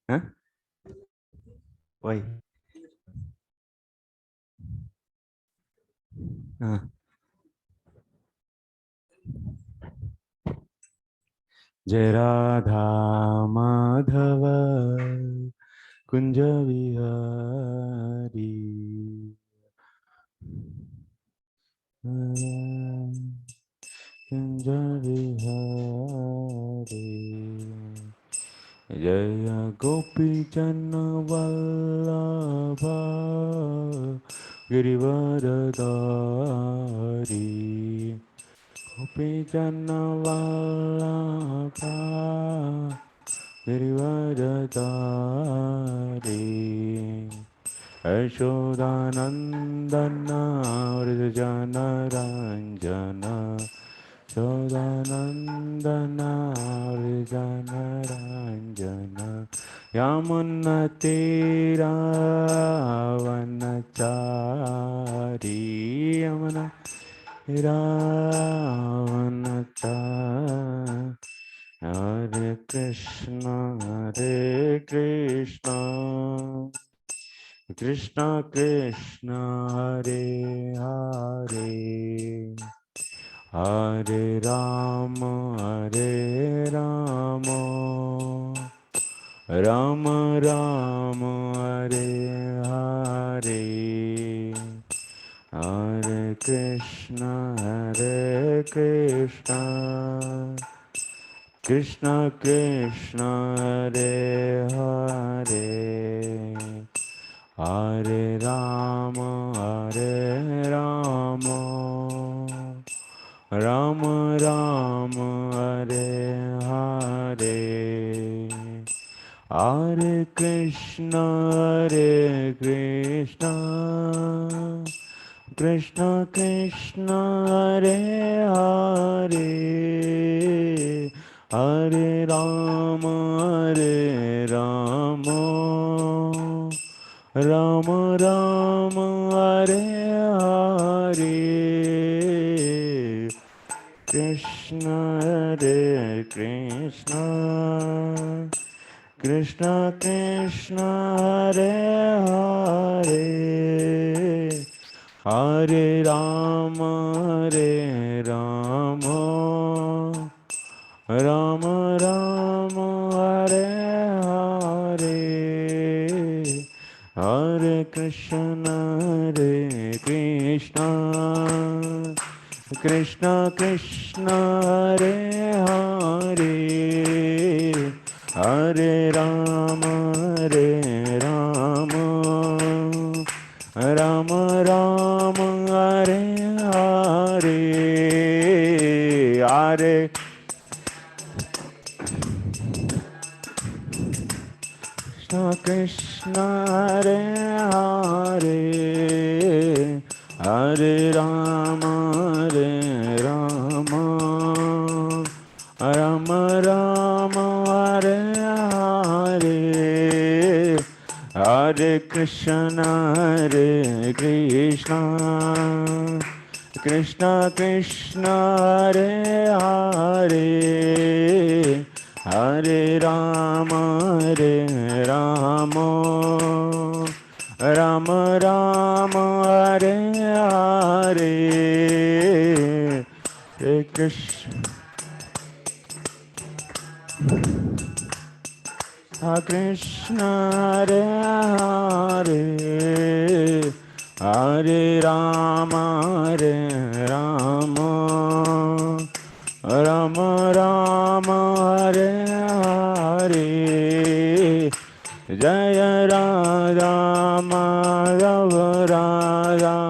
हाँ वही हाँ। जय राधा माधव कुंज विहारी कुंज विहारी जय गोपी जन वल्लभ गिरिवरधारी गोपी जन Vallabh Girivardhari Yashodanandan व्रजनरञ्जन Yashodanandan व्रजनरञ्जन यमुनतीरावनचारी यमुनतीरावनचारी Hare Krishna Krishna Krishna Hare Hare Hare Rama Rama Rama Hare Hare Hare Krishna Krishna Krishna Hare Hare Hare Rama Rama Rama Hare Hare Hare Krishna Krishna Krishna Hare Hare Hare Rama Rama Rama Hare Hare Krishna Krishna Krishna Krishna Hare Hare Hare Rama Rama Rama Hare Hare Hare Krishna Krishna Krishna Hare Hare Hare Rama Rama Rama Hare Hare Hare Krishna Hare Hare Hare Rama Rama Rama Hare Hare Hare Krishna Krishna Krishna Hare Hare Hare Rama Rama Rama Hare Hare Hare Krishna Krishna Hare Hare Hare Rama Rama Rama Hare Hare Jaya Radha Madhava Radhe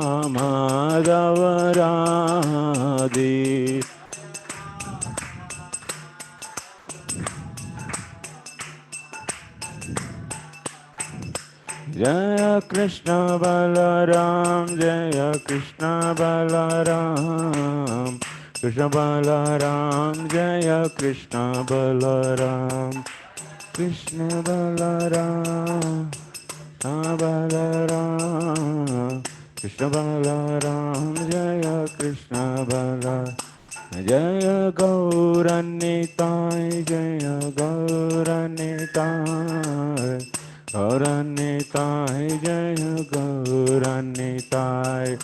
Jaya Krishna Balaram Jaya Krishna Balaram Krishna Balaram Jaya Krishna Balaram Krishna Balaram Balaram Krishna Balaram Jaya Krishna Balaram Jaya Gauranitai, Jaya Gauranitai, Gauranitai, Jaya Gauranitai,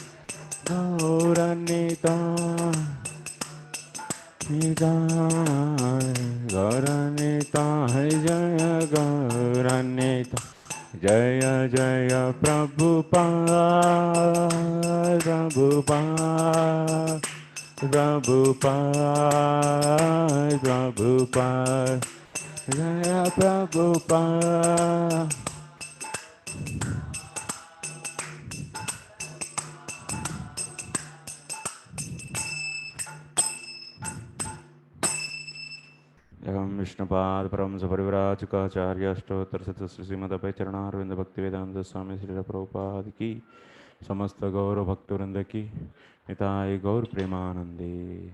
Gauranitai, Nitai, Gauranitai, Jaya Gauranitai, Jaya Jaya Prabhupada, Prabhupada. Prabhupada, Prabhupada, Jaya Prabhupada. Jagam Vishnupad, Param Saparivrajukacharya, Ashtotar Satasri Srimad Abhayacharanaravindra Bhaktivedanta Swami Srila Prabhupada ki, Samasta Gaura Bhaktivinoda ki, Nitai Gaur Premanande.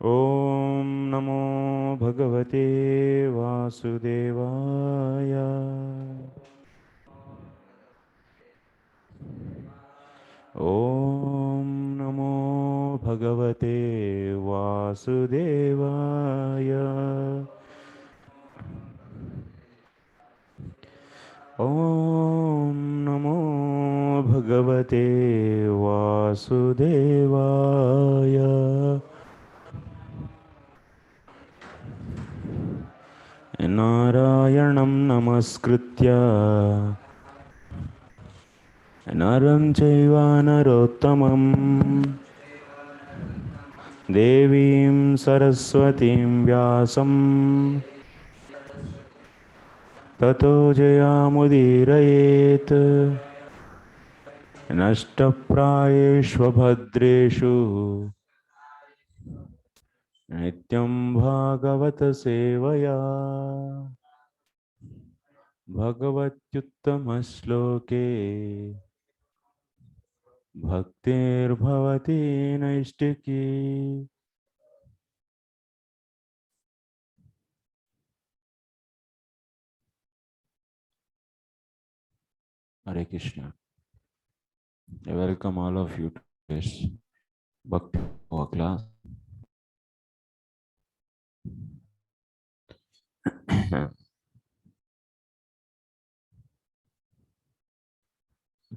Om Namo Bhagavate Vasudevaya. ॐ नमो भगवते वासुदेवाय ॐ नमो भगवते वासुदेवाय नारायणं नमस्कृत्य नरं चैव नरोत्तमं देवीं सरस्वतीं व्यासं ततो जयामुदीरयेत् नष्टप्रायेष्वभद्रेषु नित्यं भागवत सेवया भगवत्युत्तमश्लोके भक्तिर्भवति नैष्टिकी. Hare Krishna. I welcome all of you to this Bhakti Vaibhava class.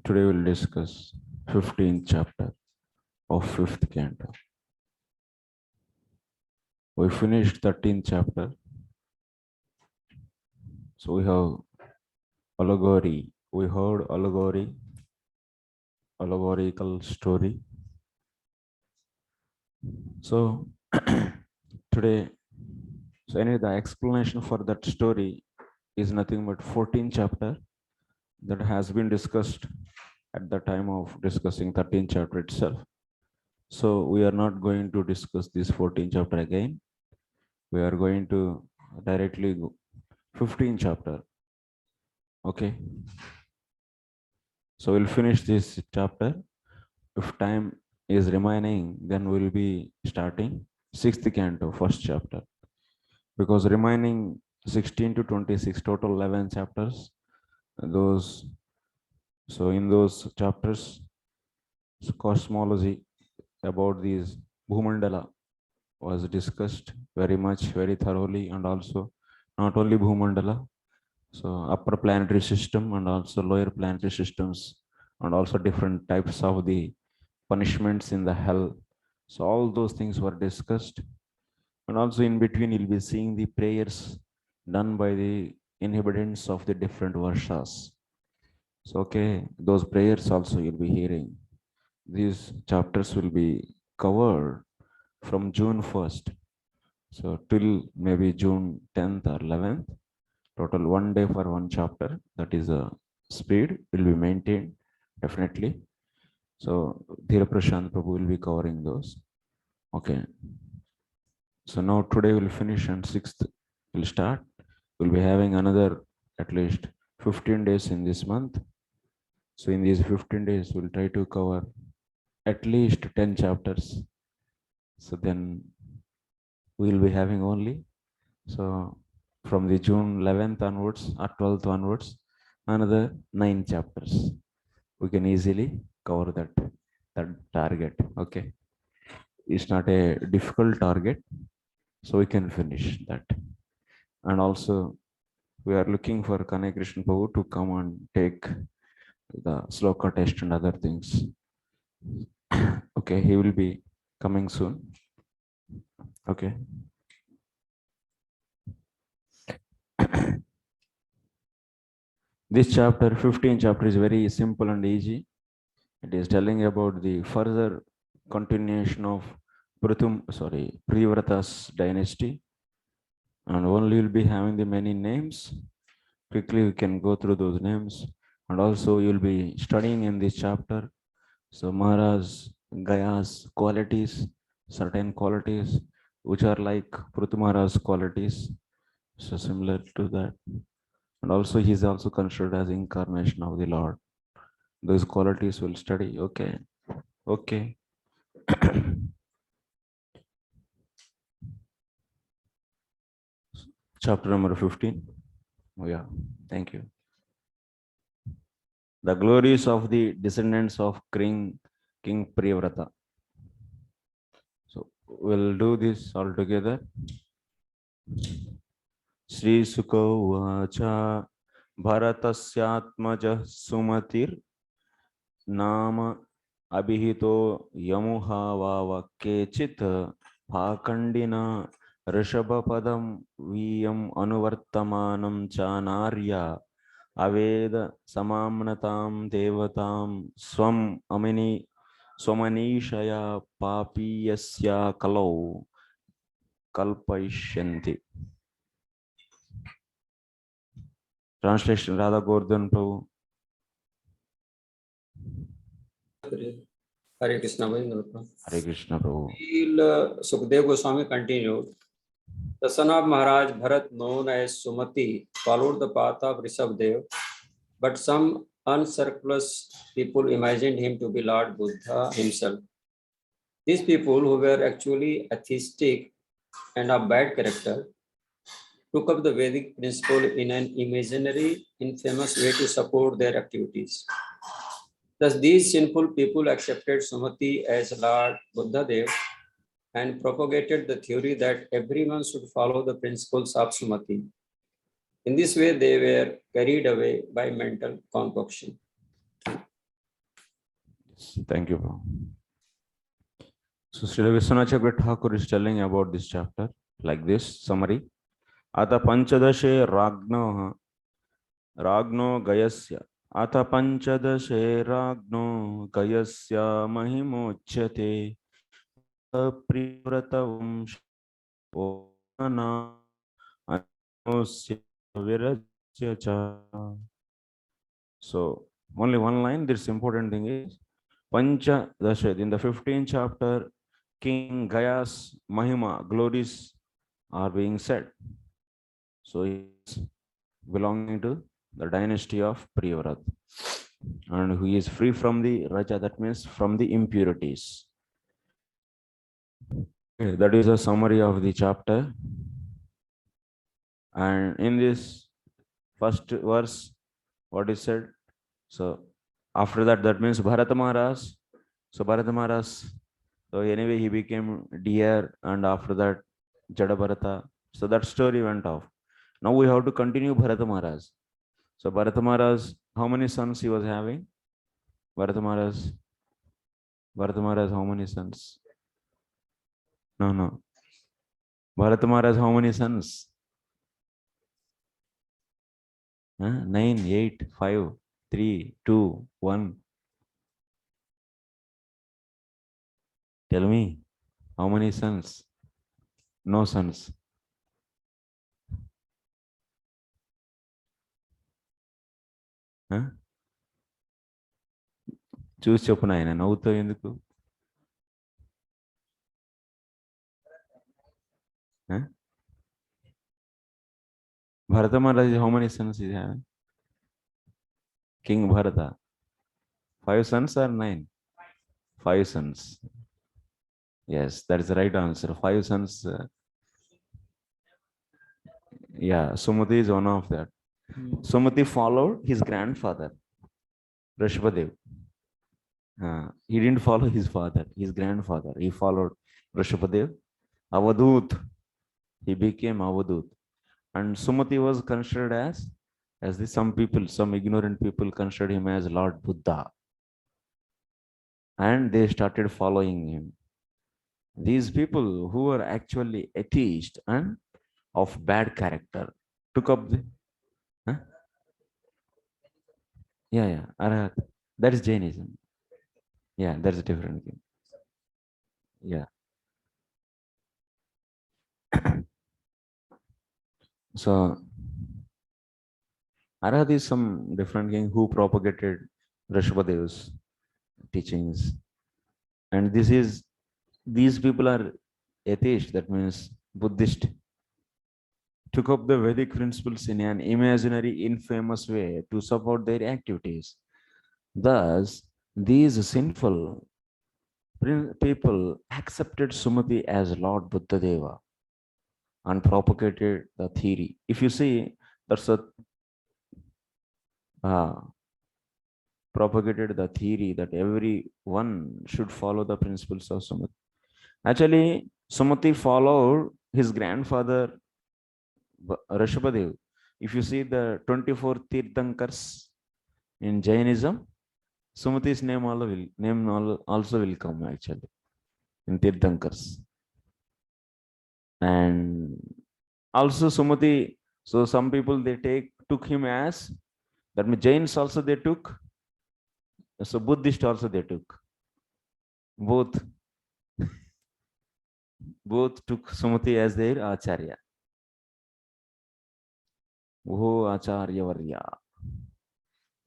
Today we'll discuss 15th chapter of 5th canto. We finished 13th chapter. So we have allegory. We heard allegory, allegorical story. So today, so anyway, the explanation for that story is nothing but 14th chapter that has been discussed at the time of discussing 13th chapter itself. So we are not going to discuss this 14th chapter again. We are going to directly go 15th chapter. Okay. So we'll finish this chapter. If time is remaining, then we'll be starting 6th canto, first chapter. Because remaining 16 to 26, total 11 chapters, those, so in those chapters, cosmology about these Bhumandala was discussed very much, very thoroughly, and also not only Bhumandala, so upper planetary system and also lower planetary systems, and also different types of the punishments in the hell. So all those things were discussed. And also in between, you'll be seeing the prayers done by the inhabitants of the different varsas. So, okay, those prayers also you'll be hearing. These chapters will be covered from June 1st. So till maybe June 10th or 11th, total 1 day for one chapter. That is a speed will be maintained definitely. So Dhira Prasanta Prabhu will be covering those. Okay. So now today we'll finish and 6th we'll start. We'll be having another at least 15 days in this month. So in these 15 days, we'll try to cover at least 10 chapters. So then we'll be having only, so from the June 11th onwards or 12th onwards, another 9 chapters. We can easily cover that target. Okay. it's not a difficult target, so we can finish that. And also, we are looking for Kanai Krishna Prabhu to come and take the sloka test and other things. Okay, he will be coming soon. Okay. This chapter, 15th chapter, is very simple and easy. It is telling about the further continuation of Priyavrata's dynasty, and only will be having the many names. Quickly we can go through those names, and also you'll be studying in this chapter. So Maharaj Gaya's qualities, certain qualities which are like Prithumara's qualities, so similar to that. And also he is also considered as incarnation of the Lord. Those qualities will study. Okay. Okay. Chapter number 15. Oh yeah, thank you. The glories of the descendants of King Priyavrata. So we'll do this all together. Sri Sukavacha Bharatasyatmaja Sumatir Nama Abhihito Yamuhava Kechit Pakandina Rishabhapadam Viyam Anuvartamanam Chanarya Aveda Samamnatam Devatam Swam Amini Swamanishaya Papiyasya Kalau Kalpaishyanti. Translation Radha Gordhan Prabhu. Hare Krishna. Hare Krishna Prabhu. Sukadeva Goswami continued. The son of Maharaj Bharat, known as Sumati, followed the path of Rishabdev, but some unscrupulous people imagined him to be Lord Buddha himself. These people, who were actually atheistic and of bad character, took up the Vedic principle in an imaginary, infamous way to support their activities. Thus, these sinful people accepted Sumati as Lord Buddhadev and propagated the theory that everyone should follow the principles of Sumati. In this way, they were carried away by mental concoction. Thank you, Prabhu. So, Srila Vishwanath Chakravarti Thakur is telling about this chapter like this summary. Ata Panchadashe Ragno Gayasya. Ata Panchadashe Ragno Gayasya Mahimochyate Priyavrata Vamsha Pona Anosya Virajya Cha. So, only one line. This important thing is Pancha Dashad. In the 15th chapter, King Gaya's Mahima, glories are being said. So he's belonging to the dynasty of Priyavrata, and he is free from the Raja, that means from the impurities. Okay, that is a summary of the chapter. And in this first verse, what is said? So after that, that means Bharata Maharaj. So Bharata Maharaj, so anyway, he became deer, and after that, Jada Bharata. So that story went off. Now we have to continue Bharata Maharaj. So Bharata Maharaj, how many sons he was having? Bharata Maharaj, how many sons? No. Bharata Maharaj, how many sons? 9, 8, 5, 3, 2, 1. Tell me, how many sons? No sons. చూసి చెప్పు నాయన, నవ్వుతావు ఎందుకు? Bharata Maharaj, how many sons is having? King Bharata. 5 sons or 9? 5 sons. Yes, that is the right answer. 5 sons. Yeah, Sumati is one of that. Sumati followed his grandfather, Rishabhadev. He didn't follow his father, his grandfather. He followed. Rishabhadev. Avadut, he became Avadut. And Sumati was considered as some ignorant people considered him as Lord Buddha. And they started following him. These people who were actually atheist and of bad character took up the, huh? Yeah, Arhat. That is Jainism. Yeah, that's a different thing. Yeah. So Arhat is some different king who propagated Rishabhadev's teachings. And these people are atheist, that means Buddhist, took up the Vedic principles in an imaginary, infamous way to support their activities. Thus, these sinful people accepted Sumati as Lord Buddhadeva and propagated the theory. If you see, that's a uh, propagated the theory that everyone should follow the principles of Sumati. Actually, Sumati followed his grandfather Rishabhadev. If you see the 24 Tirthankars in Jainism, Sumati's name also will come actually in Tirthankars. And also Sumati, so some people they took him as, that means Jains also they took, so Buddhist also they took. Both took Sumati as their Acharya. Oh Acharya Varya.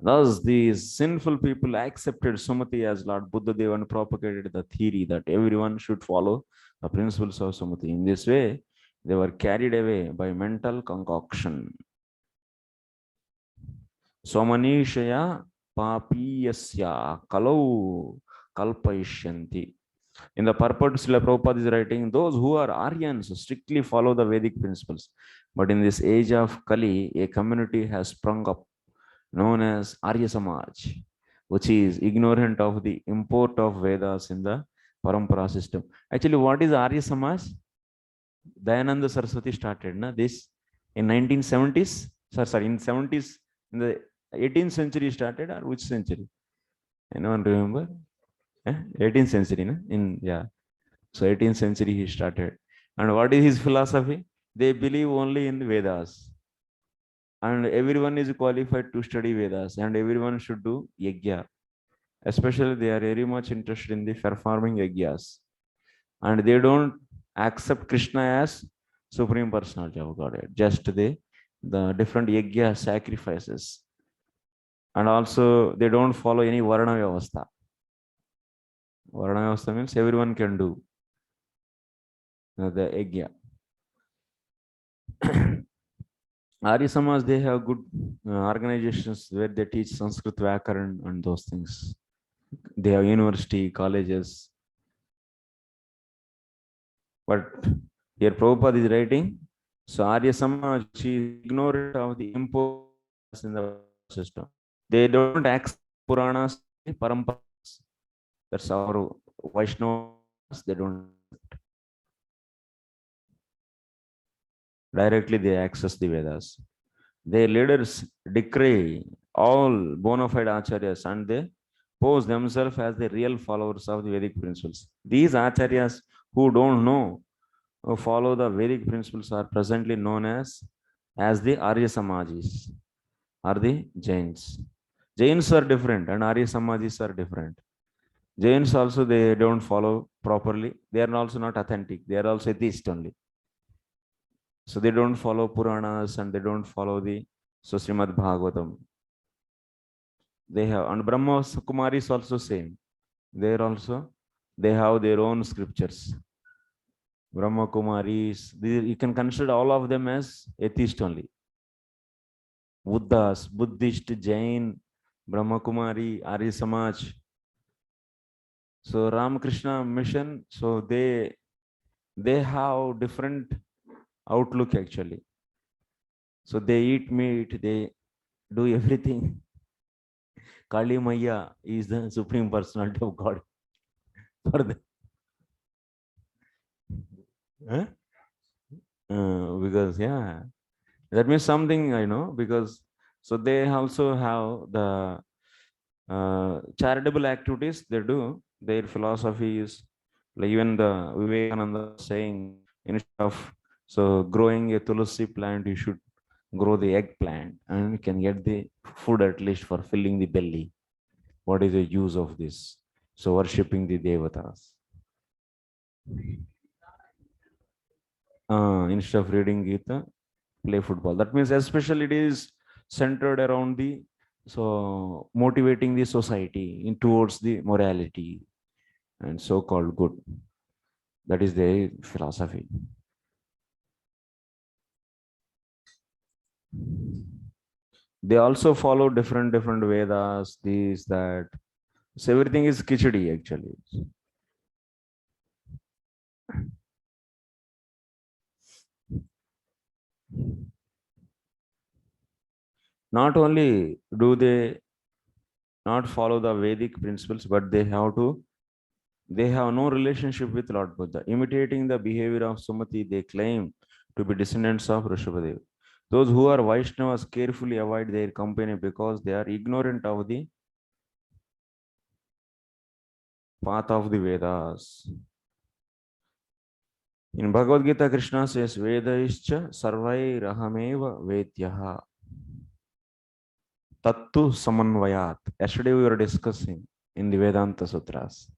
Thus, these sinful people accepted Sumati as Lord Buddhadeva and propagated the theory that everyone should follow the principles of Sumati. In this way, they were carried away by mental concoction. Somanishaya papiyasya kalau kalpaishyanti. In the purport, Srila Prabhupada is writing, those who are Aryans strictly follow the Vedic principles. But in this age of Kali, a community has sprung up known as Arya Samaj, which is ignorant of the import of Vedas in the Parampara system. Actually, what is Arya Samaj? Dayananda Saraswati started this in 1970s. Sorry, in 70s, in the 18th century started, or which century? Anyone remember? 18th century, no? So 18th century he started. And what is his philosophy? They believe only in Vedas. And everyone is qualified to study Vedas, and everyone should do yajna. Especially they are very much interested in the performing yajnas. And they don't accept Krishna as Supreme Personality of Godhead, just the different yajna sacrifices. And also they don't follow any Varna Vyavastha. Varna Vyavastha means everyone can do the yajna. Arya Samaj, they have good organizations where they teach Sanskrit Vyakaran and those things. They have university, colleges. But here Prabhupada is writing, so Arya Samaj is ignorant of the importance in the system. They don't accept Puranas, Paramparas. That's our Vaishnavas, they don't. Directly they access the Vedas. Their leaders decry all bona fide acharyas and they pose themselves as the real followers of the Vedic principles. These acharyas who don't know or follow the Vedic principles are presently known as the Arya Samajis or the Jains. Jains are different and Arya Samajis are different. Jains also they don't follow properly. They are also not authentic. They are also atheist only. So they don't follow Puranas and they don't follow the Srimad Bhagavatam. They have, and Brahma Kumari is also same. They have their own scriptures. Brahma Kumaris, you can consider all of them as atheist only. Buddhas, Buddhist, Jain, Brahma Kumari, Arya Samaj. So Ramakrishna mission, so they have different outlook actually. So they eat meat, they do everything. Kali Maya is the Supreme Personality of God for them. Huh? Because yeah, that means something I know, because so they also have the charitable activities they do. Their philosophy is like even the Vivekananda was saying, instead of so growing a tulsi plant, you should grow the eggplant and you can get the food at least for filling the belly. What is the use of this? So worshipping the devatas. Instead of reading Gita, play football. That means especially it is centered around the so motivating the society in towards the morality and so-called good. That is their philosophy. They also follow different Vedas, these, that. So everything is khichdi actually. Not only do they not follow the Vedic principles, but they have no relationship with Lord Buddha. Imitating the behavior of Sumati, they claim to be descendants of Rishabhadev. Those who are Vaishnavas carefully avoid their company because they are ignorant of the path of the Vedas. In Bhagavad Gita, Krishna says, Vedaischa sarvairahameva vedyaha tattu samanvayat. Yesterday we were discussing in the Vedanta Sutras.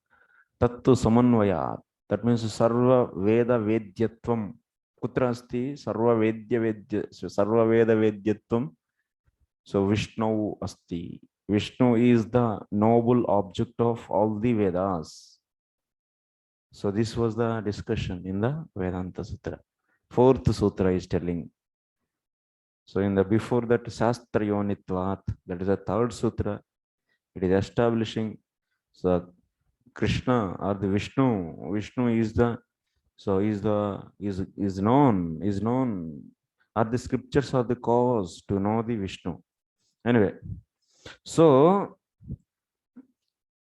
Tattu samanvayat. That means sarva veda vedyatvam. Kutra asti sarva vedya vedya. So sarva veda vedyatvam. So Vishnu asti. Vishnu is the noble object of all the Vedas. So this was the discussion in the Vedanta Sutra. Fourth sutra is telling. So in the before that Shastra Yonitvat, that is the third sutra, it is establishing so Krishna or the Vishnu. Vishnu is the so is known. Are the scriptures are the cause to know the Vishnu. Anyway, so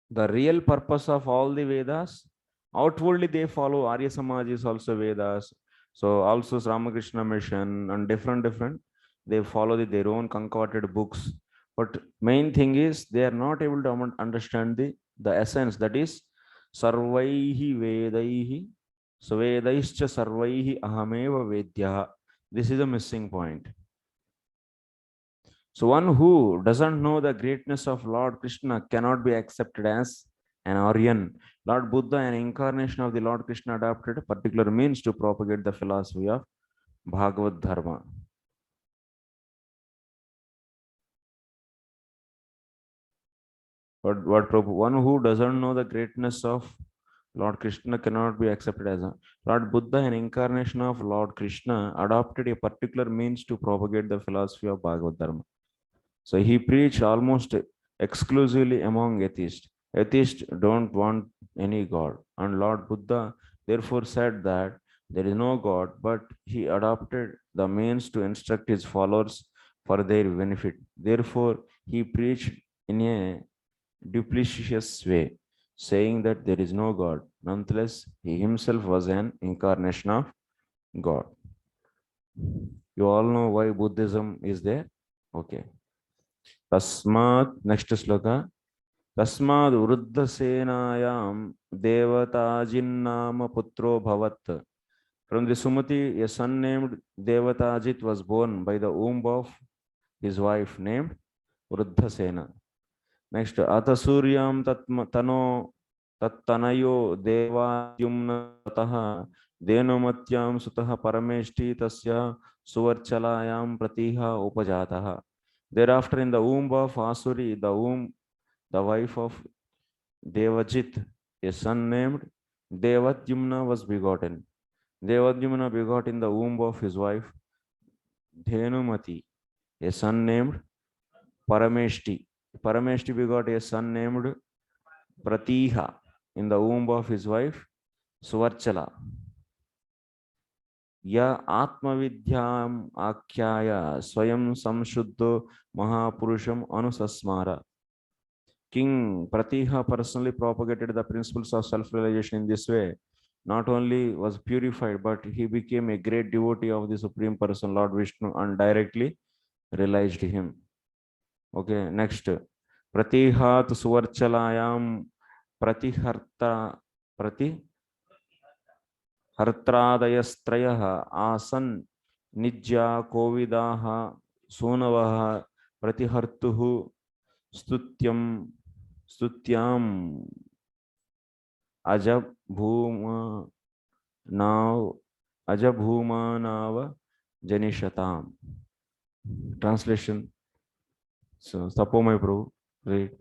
the real purpose of all the Vedas, outwardly they follow Arya Samaj is also Vedas. So also Ramakrishna Mission and different, they follow their own concocted books. But main thing is they are not able to understand the essence, that is Sarvaihi Vedaihi. So Vedaischa Sarvaihi Ahameva Vedya. This is a missing point. So one who doesn't know the greatness of Lord Krishna cannot be accepted as an Aryan. Lord Buddha, an incarnation of the Lord Krishna, adopted a particular means to propagate the philosophy of Bhagavad Dharma. But one who doesn't know the greatness of Lord Krishna cannot be accepted as a Lord Buddha, an incarnation of Lord Krishna, adopted a particular means to propagate the philosophy of Bhagavad Dharma. So he preached almost exclusively among atheists. Atheists don't want any God. And Lord Buddha therefore said that there is no God, but he adopted the means to instruct his followers for their benefit. Therefore, he preached in a duplicitous way, saying that there is no God. Nonetheless, he himself was an incarnation of God. You all know why Buddhism is there? Okay. Tasmat, next sloka. Tasmad Vruddha Senayam Devatajin Putro Bhavat. From the Sumati, a son named Devatajit was born by the womb of his wife named Vruddha Sena. Next, Ata Suryam Tano Tattanayo Devadyumna Taha Denumatyam Sutaha Parameshti Tasya Suvarchalayam Pratiha Upajataha. Thereafter, in the womb of Asuri, the wife of Devajit, a son named Devadyumna was begotten. Devadyumna begot in the womb of his wife Dhenumati, a son named Parameshti. Parameshti begot a son named Pratiha in the womb of his wife Suvarchala. Ya Atmavidyam Akyaya Swayam Samshuddho Mahapurusham Anusasmara. King Pratiha personally propagated the principles of self-realization in this way. not only was purified, but he became a great devotee of the Supreme Person, Lord Vishnu, and directly realized him. Okay, next. Pratihat Suvarchalayam Pratiharta Pratihartradayasтрayah Asan Nijya Kovidaha Sunavaha Pratihartuhu Stutyam Ajabhuma Now Ajabhumanava Janishatam. Translation. So, Sapomai Prabhu, read.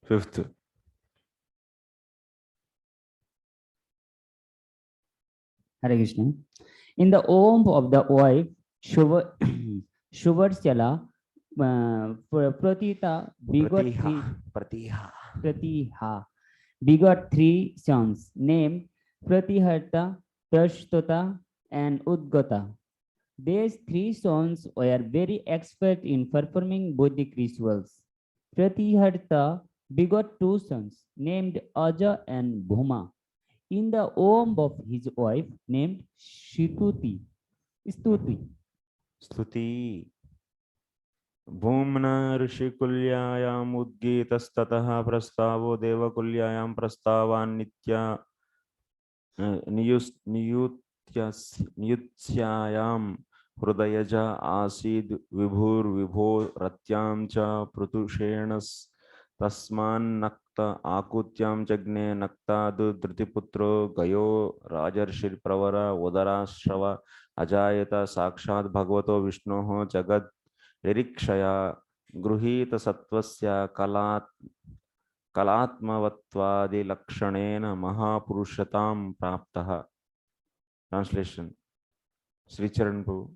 Fifth. Hare Krishna. In the womb of the wife, Shuvarchala, Pratita begot three sons named Pratiharta, Prashtota, and Udgata. These three sons were very expert in performing Vedic rituals. Pratiharta begot two sons named Aja and Bhuma in the womb of his wife named Stuti. Bhumna Rishikulyayam Udgitastataha Prastavo Devakulyayam Prastavan Nitya Niyutyayam Hrudayaja Asid Vibhur Vibho Ratyam Cha Prutushenas Tasman Nakta Akutyam Jagne Naktadu Dritiputro Gayo Rajarshir Pravara Udarashrava Ajayata Sakshat Bhagavato Vishnoho Jagad Nirikshaya Gruhita Satvasya Kalatmavatvadi Lakshanena Mahapurushatam Praptaha. Translation. Sri Charan Prabhu.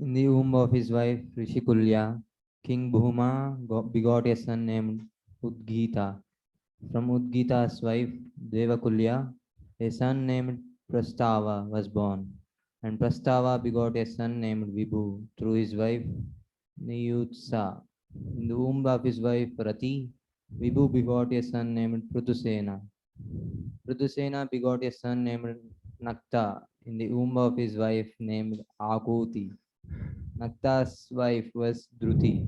In the womb of his wife Rishikulya, King Bhuma begot a son named Udgita. From Udgita's wife Devakulya, a son named Prastava was born. And Prastava begot a son named Vibhu through his wife Niyutsa. In the womb of his wife Rati, Vibhu begot a son named Prutusena. Prutusena begot a son named Nakta in the womb of his wife named Akuti. Nakta's wife was Druti,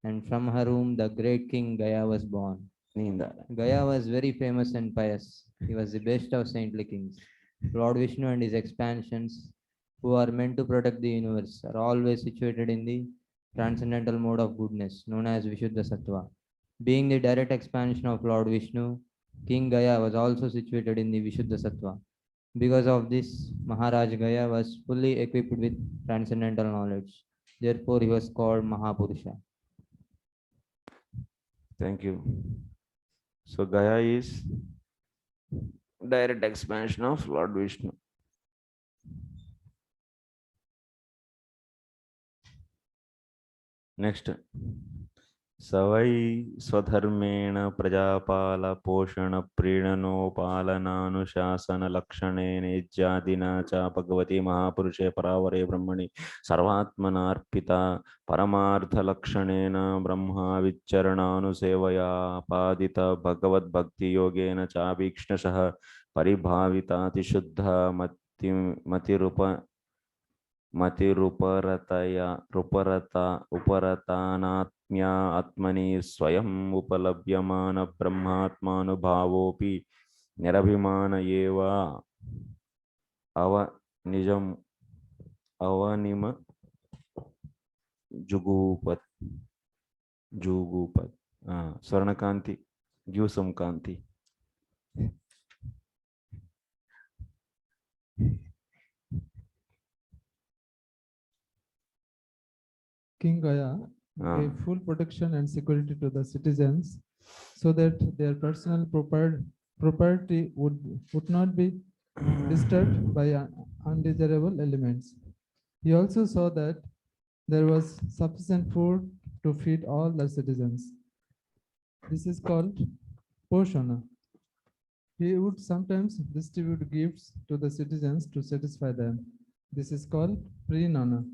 and from her womb the great king Gaya was born. Gaya was very famous and pious. He was the best of saintly kings. Lord Vishnu and his expansions, who are meant to protect the universe, are always situated in the transcendental mode of goodness, known as Vishuddha Sattva. Being the direct expansion of Lord Vishnu, King Gaya was also situated in the Vishuddha Sattva. Because of this, Maharaj Gaya was fully equipped with transcendental knowledge. Therefore, he was called Mahapurusha. Thank you. So Gaya is direct expansion of Lord Vishnu. Next. Savai Swadharmena Prajapala Poshana Pridano Palananusasana Lakshane Nejadina Cha Bhagavati Mahapurushe Paravare Brahmani Sarvatmanarpita Paramartha Lakshanena Brahma Vicharana Sevaya Padita Bhagavad Bhakti Yogena Cha Bhikshnashaha Paribhavita Tishuddha Matirupa उपरतानात्म्या आत्मनि स्वयं उपलभ्यमान ब्रह्मात्मानुभावोऽपि निरभिमान एव अवनिम जुगुपत स्वर्णकांति ज्यूसम कांति. King Gaya gave full protection and security to the citizens so that their personal property would not be disturbed by undesirable elements. He also saw that there was sufficient food to feed all the citizens. This is called Poshana. He would sometimes distribute gifts to the citizens to satisfy them. This is called Prinana.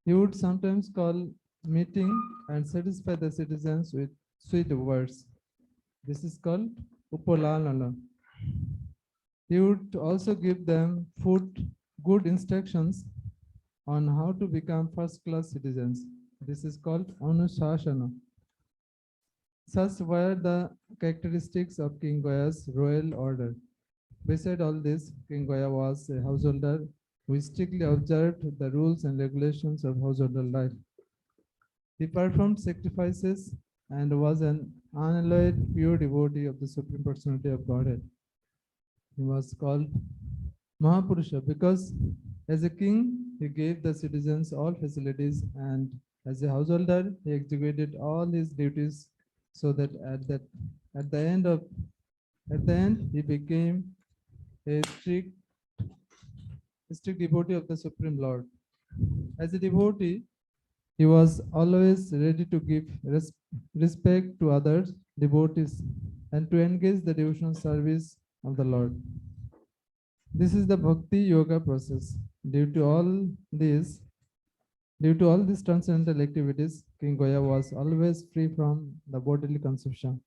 He would sometimes call meeting and satisfy the citizens with sweet words. This is called upalalana. He would also give them good instructions on how to become first-class citizens. This is called anusashana. Such were the characteristics of King Gaya's royal order. Beside all this, King Gaya was a householder who strictly observed the rules and regulations of householder life. He performed sacrifices and was an unalloyed pure devotee of the Supreme Personality of Godhead. He was called Mahapurusha because as a king, he gave the citizens all facilities, and as a householder, he executed all his duties so that at the end he became a strict devotee of the Supreme Lord. As a devotee, he was always ready to give respect to others, devotees, and to engage the devotional service of the Lord. This is the bhakti yoga process. This, Due to all these transcendental activities, King Gaya was always free from the bodily consumption.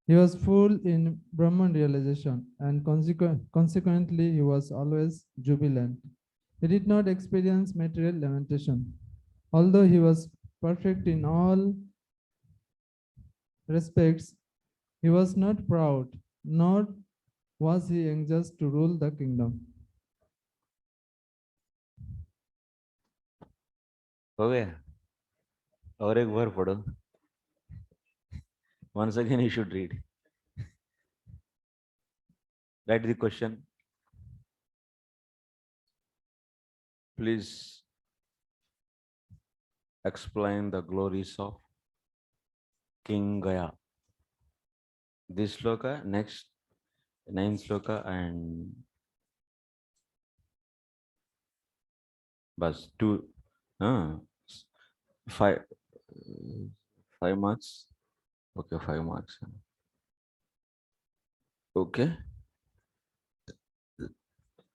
He was full in Brahman realization, and consequently, he was always jubilant. He did not experience material lamentation. Although he was perfect in all respects, he was not proud, nor was he anxious to rule the kingdom. हो गया और एक बार पढ़ो. Once again you should read. Write the question. Please explain the glories of King Gaya. This sloka, next 9 sloka, and bas 2 5 marks. Okay, 5 marks. Okay.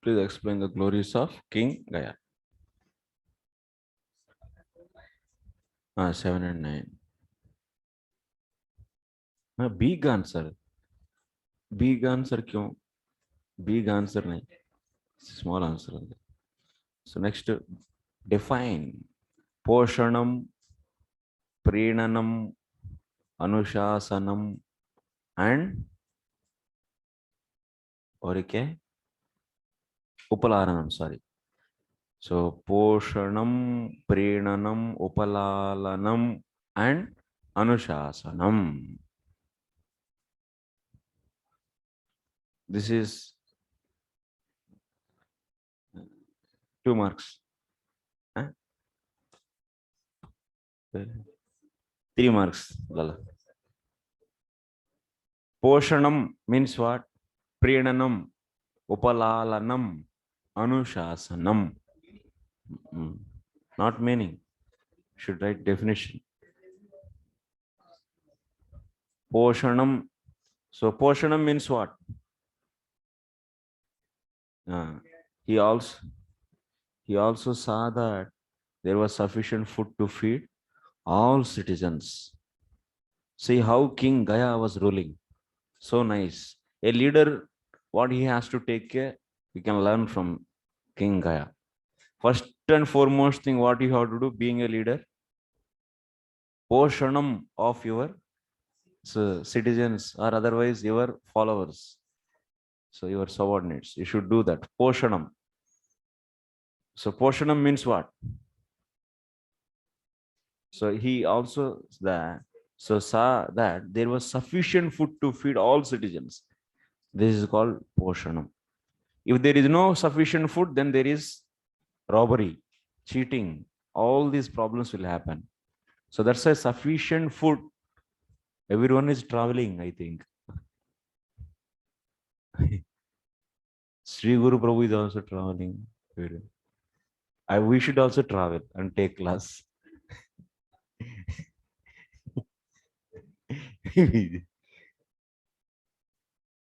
Please explain the glories of King Gaya. 7 and 9. Big answer. Big answer क्यों? Big answer नहीं. Small answer. So next, define poshanam, prenanam, anushasanam, and और एक है upalaranam. Sorry. So poshanam, prenanam, upalalanam, and anushasanam. This is 2 marks. 3 marks. Lala. Poshanam means what? Prenanam, upalalanam, anushasanam. Not meaning. Should write definition. Poshanam. So poshanam means what? He also saw that there was sufficient food to feed all citizens. See how King Gaya was ruling. So nice. A leader, what he has to take care, we can learn from King Gaya. First and foremost thing, what you have to do being a leader, poshanam of your citizens or otherwise your followers. So your subordinates, you should do that. Poshanam. So poshanam means what? So he also saw that there was sufficient food to feed all citizens. This is called poshanam. If there is no sufficient food, then there is robbery, cheating. All these problems will happen. So that's why sufficient food. Everyone is traveling, I think. Sri Guru Prabhu is also traveling. We should also travel and take class.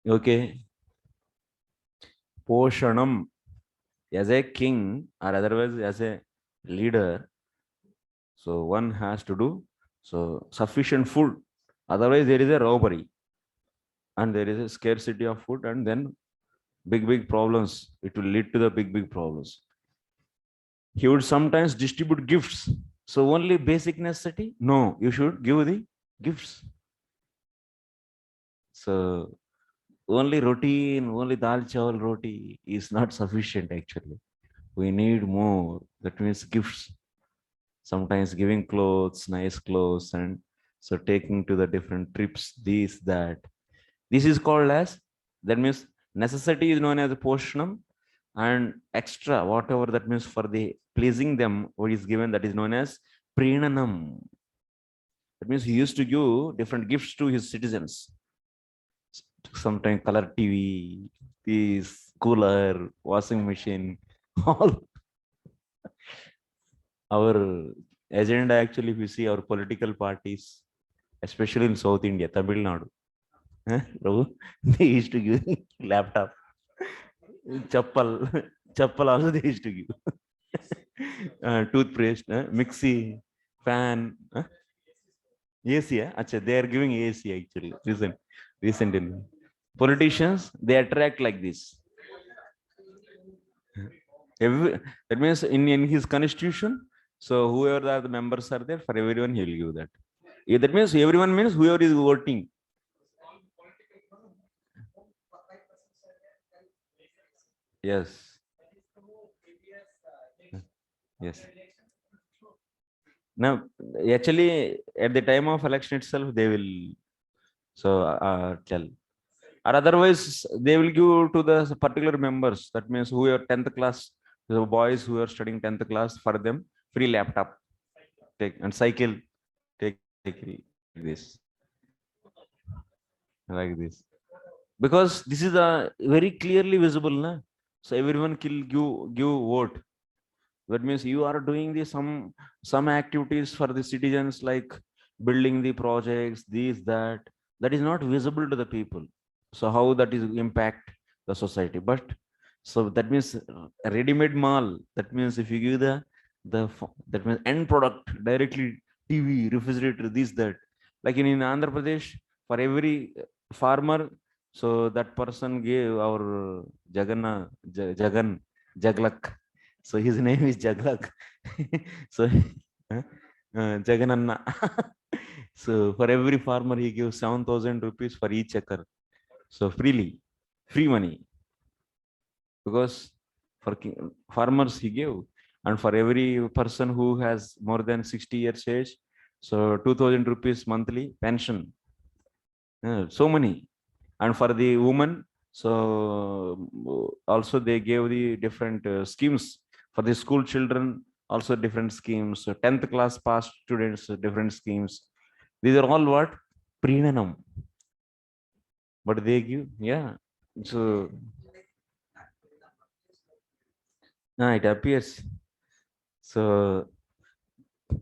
Okay. Poshanam, as a king or otherwise as a leader, So one has to do so sufficient food. Otherwise, there is a robbery and there is a scarcity of food, and then big problems. It will lead to the big problems. He would sometimes distribute gifts. So only basic necessity? No, you should give the gifts. So only routine, only dal chawal roti is not sufficient actually. We need more. That means gifts. Sometimes giving clothes, nice clothes, and so taking to the different trips, this, that. This is called as, that means necessity is known as a poshanam, and extra, whatever that means for the pleasing them, what is given, that is known as prenanam. That means he used to give different gifts to his citizens. Sometimes color TV, this cooler, washing machine, all. Our agenda actually, if you see our political parties, especially in South India, Tamil Nadu, they used to give laptop, chappal also they used to give, toothpaste, mixie, fan, AC. Achha, they are giving AC actually. Recently, politicians, they attract like this. That means in his constitution, so whoever are the members are there, for everyone he will give that. That means everyone means whoever is voting. Yes. Yes. Now, actually, at the time of election itself, they will tell. Or otherwise, they will give to the particular members. That means who are 10th class, the boys who are studying 10th class, for them, free laptop. Take and cycle. Take this. Like this. Because this is a very clearly visible. Na? So everyone can give vote. That means you are doing the some activities for the citizens, like building the projects, this, that. That is not visible to the people. So how that is impact the society? But so that means ready-made mall. That means if you give that means end product directly, TV, refrigerator, this, that. Like in Andhra Pradesh, for every farmer, so that person gave our Jagan Jaglak. So his name is Jaglak. So Jagananna. So for every farmer, he gives 7,000 rupees for each acre. So freely, free money. Because for farmers he gave, and for every person who has more than 60 years age, so 2,000 rupees monthly pension. So many. And for the woman, so also they gave the different schemes for the school children, also different schemes. So 10th class passed students, different schemes. These are all what? Prenanam. But they give, yeah. So it appears. So,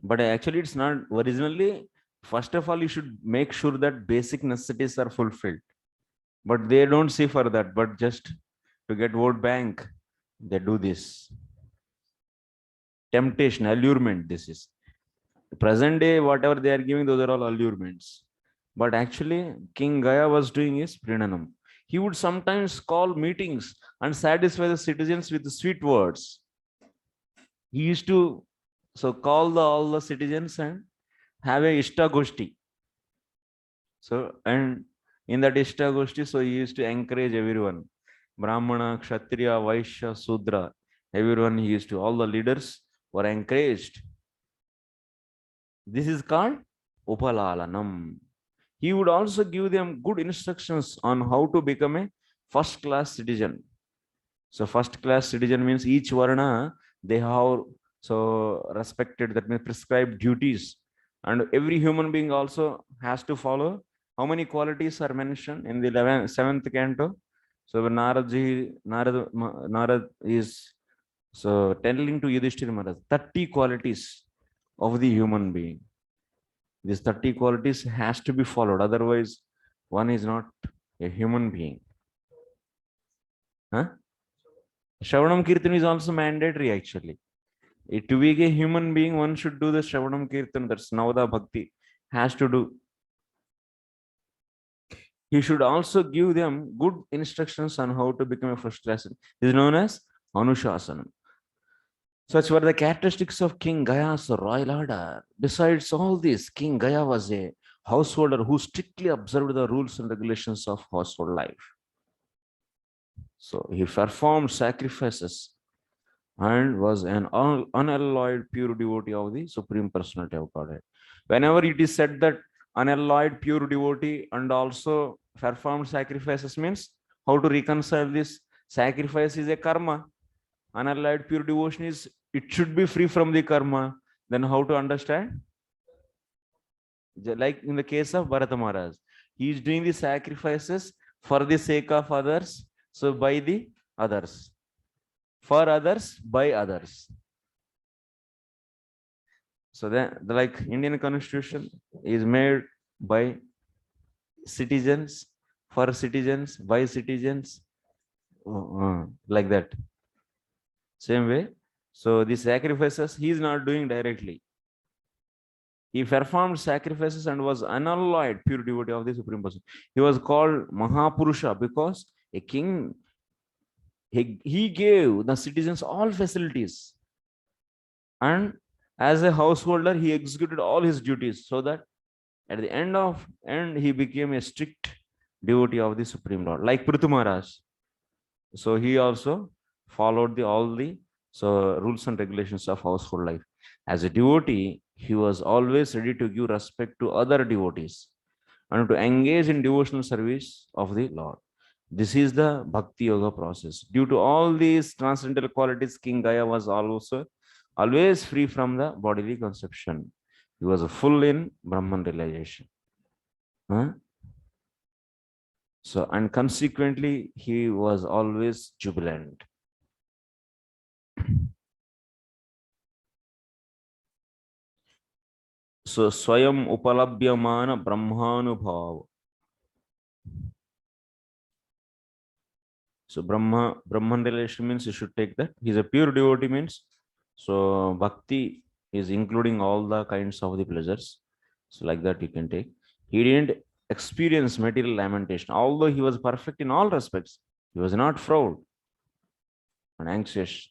but actually it's not originally. First of all, you should make sure that basic necessities are fulfilled. But they don't see for that, but just to get vote bank, they do this. Temptation, allurement, this is. Present day, whatever they are giving, those are all allurements. But actually, King Gaya was doing is Prenanam. He would sometimes call meetings and satisfy the citizens with sweet words. He used to call all the citizens and have a Ishta Goshti. So, and in that Ishta Goshti, so he used to encourage everyone. Brahmana, Kshatriya, Vaishya, Sudra, everyone he used to, all the leaders were encouraged. This is called Upalalanam. He would also give them good instructions on how to become a first class citizen. So first class citizen means each varna, they have respected, that means prescribed duties. And every human being also has to follow. How many qualities are mentioned in the 7th canto? So when Narad is telling to Yudhishthira Maharaj 30 qualities of the human being. These 30 qualities has to be followed. Otherwise, one is not a human being. Huh? Shravanam Kirtan is also mandatory actually. To be a human being, one should do the Shravanam Kirtan. That's Navada Bhakti has to do. He should also give them good instructions on how to become a first class. This is known as Anushasana. Such were the characteristics of King Gaya's royal order. Besides all this, King Gaya was a householder who strictly observed the rules and regulations of household life. So he performed sacrifices and was an unalloyed pure devotee of the Supreme Personality of Godhead. Whenever it is said that unalloyed pure devotee and also performed sacrifices, means how to reconcile this? Sacrifice is a karma. Unalloyed pure devotion is, it should be free from the karma. Then how to understand? Like in the case of Bharata Maharaj, he is doing the sacrifices for the sake of others. So by the others. For others, by others. So then, like Indian Constitution is made by citizens, for citizens, by citizens, like that. Same way. So the sacrifices he is not doing directly. He performed sacrifices and was unalloyed pure devotee of the Supreme Person. He was called Mahapurusha because a king, he gave the citizens all facilities. And as a householder, he executed all his duties so that at the end, he became a strict devotee of the Supreme Lord, like Prithu Maharaj. So he also followed all the rules and regulations of household life. As a devotee, he was always ready to give respect to other devotees and to engage in devotional service of the Lord. This is the Bhakti Yoga process. Due to all these transcendental qualities, King Gaya was also always free from the bodily conception. He was full in Brahman realization. So, and consequently, he was always jubilant. So, Swayam Upalabhyamana Brahmanubhav. So, Brahman relation means you should take that. He's a pure devotee means. So, Bhakti is including all the kinds of the pleasures. So, like that you can take. He didn't experience material lamentation. Although he was perfect in all respects, he was not proud and anxious.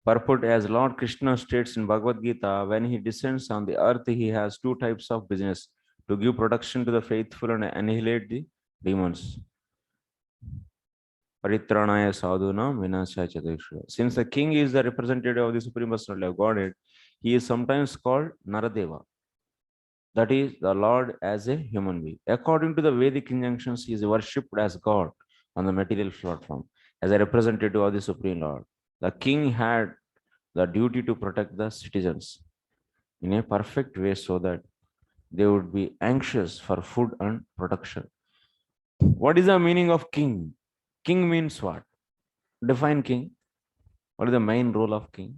Purport, as Lord Krishna states in Bhagavad Gita, when he descends on the earth, he has two types of business: to give protection to the faithful and annihilate the demons. Paritranaya sadhunam vinasya chadeshya. Since the king is the representative of the Supreme Personality of Godhead, he is sometimes called Naradeva. That is, the Lord as a human being. According to the Vedic injunctions, he is worshipped as God on the material platform, as a representative of the Supreme Lord. The king had the duty to protect the citizens in a perfect way so that they would be anxious for food and protection. What is the meaning of king? King means what? Define king. What is the main role of king?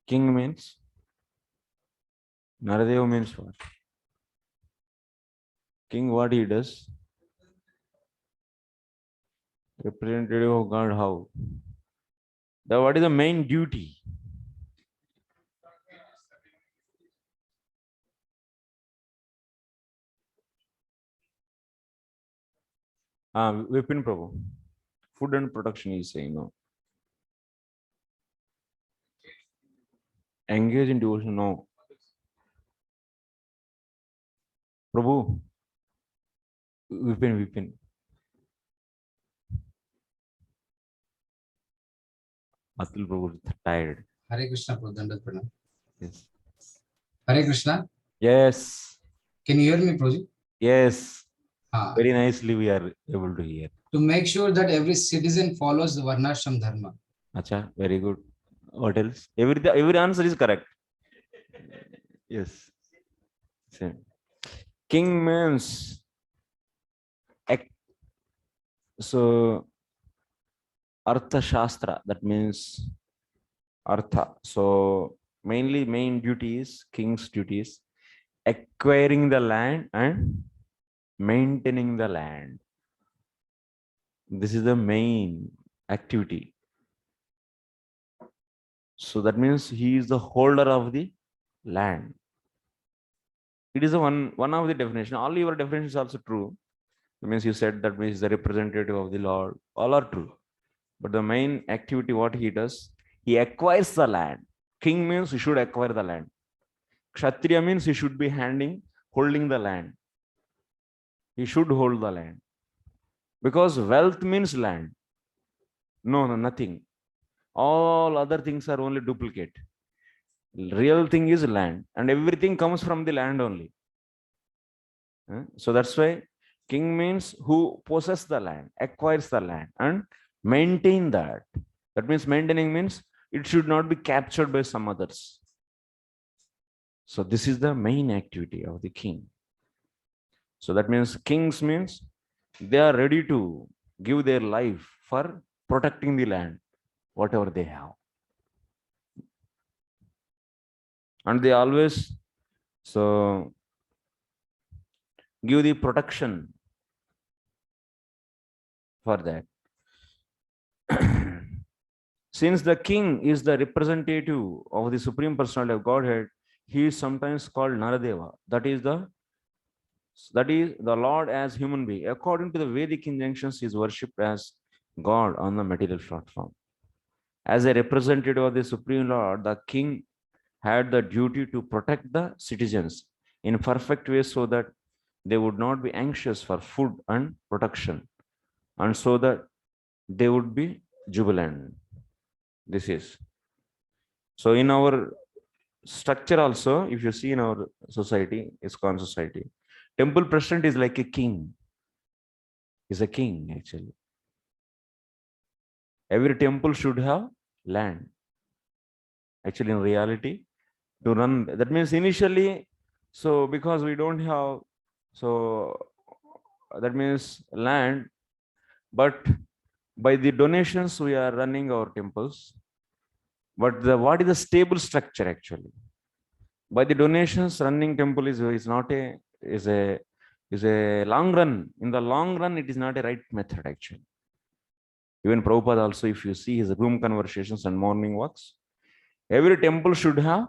King means? Naradeva means what? King, what he does? Representative of God, how? What is the main duty? Vipin Prabhu. Food and protection, is saying, no. Engage in devotion, no. Prabhu. Vipin. Atul Prabhu is tired. Hare Krishna, Prabhu. Pranam. Yes. Hare Krishna. Yes. Can you hear me, Prabhu? Yes. Very nicely we are able to hear. To make sure that every citizen follows the Varnashram Dharma. Acha, very good. What else? Every answer is correct. Yes. Same. King means so Artha Shastra, that means Artha. So mainly main duties, king's duties, acquiring the land and maintaining the land. This is the main activity. So that means he is the holder of the land. It is a one of the definition. All your definitions also true. That means you said that means the representative of the Lord. All are true. But the main activity, what he does, he acquires the land. King means he should acquire the land. Kshatriya means he should be holding the land. He should hold the land. Because wealth means land. No, nothing. All other things are only duplicate. Real thing is land, and everything comes from the land only. So that's why king means who possesses the land, acquires the land, and maintain that. That means maintaining means it should not be captured by some others. So this is the main activity of the king. So that means kings means they are ready to give their life for protecting the land, whatever they have. And they always give the protection for that. Since the king is the representative of the Supreme Personality of Godhead, he is sometimes called Naradeva. That is the Lord as human being. According to the Vedic injunctions, he is worshipped as God on the material platform. As a representative of the Supreme Lord, the king had the duty to protect the citizens in perfect way so that they would not be anxious for food and protection, and so that they would be jubilant. This is. So in our structure also, if you see in our society, ISKCON society, temple president is like a king. Is a king actually. Every temple should have land. Actually, in reality, to run, that means initially, so because we don't have, so that means land, but by the donations we are running our temples. But what is the stable structure actually? By the donations, running temple is not a is a long run. In the long run, it is not a right method actually. Even Prabhupada also, if you see his room conversations and morning walks, every temple should have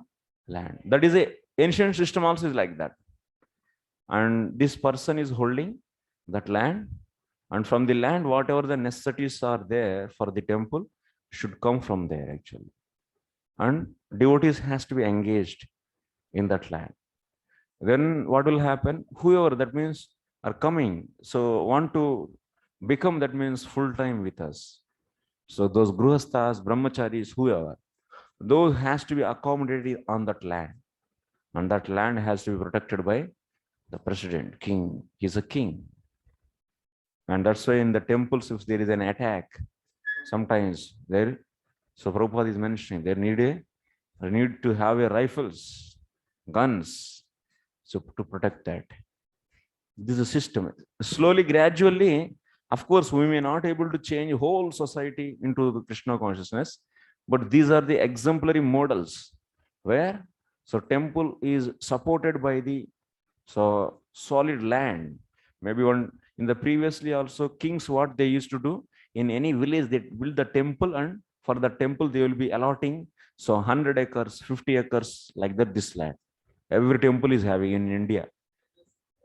land. That is a ancient system also is like that. And this person is holding that land, and from the land, whatever the necessities are there for the temple should come from there actually. And devotees has to be engaged in that land. Then what will happen? Whoever, that means, are coming, so want to become, that means, full time with us. So those grihasthas, brahmacharis, whoever, those has to be accommodated on that land, and that land has to be protected by the president, king. He's a king. And that's why in the temples, if there is an attack, sometimes there, so Prabhupada is mentioning, there need to have a rifles, guns, so to protect that. This is a system. Slowly, gradually, of course, we may not able to change whole society into the Krishna consciousness, but these are the exemplary models where so temple is supported by the solid land. Maybe one in the previously also kings, what they used to do in any village, they build the temple, and for the temple they will be allotting 100 acres, 50 acres, like that. This land every temple is having in India.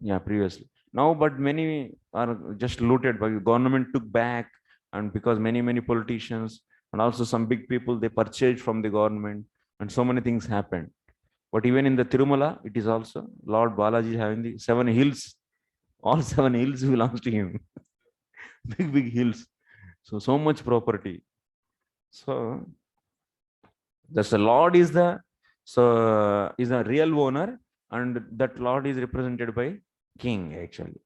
Yeah, previously. Now, but many are just looted by government, took back, and because many politicians and also some big people, they purchased from the government, and so many things happened. But even in the Tirumala, it is also Lord Balaji having the 7 hills. All 7 hills belongs to him. Big hills. So much property. So that's the Lord is the is a real owner, and that Lord is represented by king actually.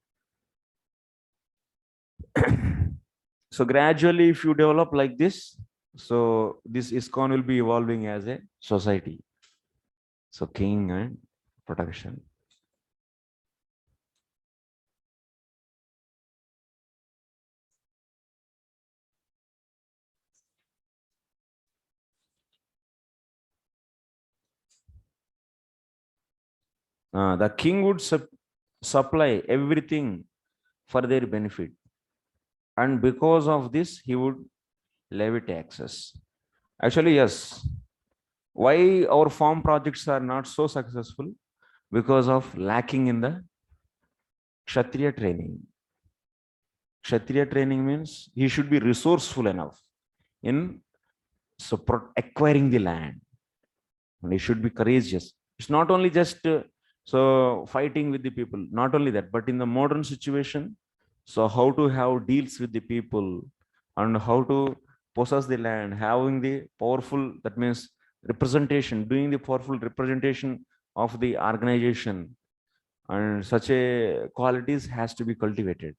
So gradually, if you develop like this, so this ISKCON will be evolving as a society. So king and protection. the king would supply everything for their benefit. And because of this, he would levy taxes. Actually, yes. Why our farm projects are not so successful? Because of lacking in the Kshatriya training. Kshatriya training means he should be resourceful enough in acquiring the land. And he should be courageous. It's not only just fighting with the people, not only that, but in the modern situation, so how to have deals with the people and how to possess the land, having the powerful, that means representation, doing the powerful representation of the organization, and such a qualities has to be cultivated.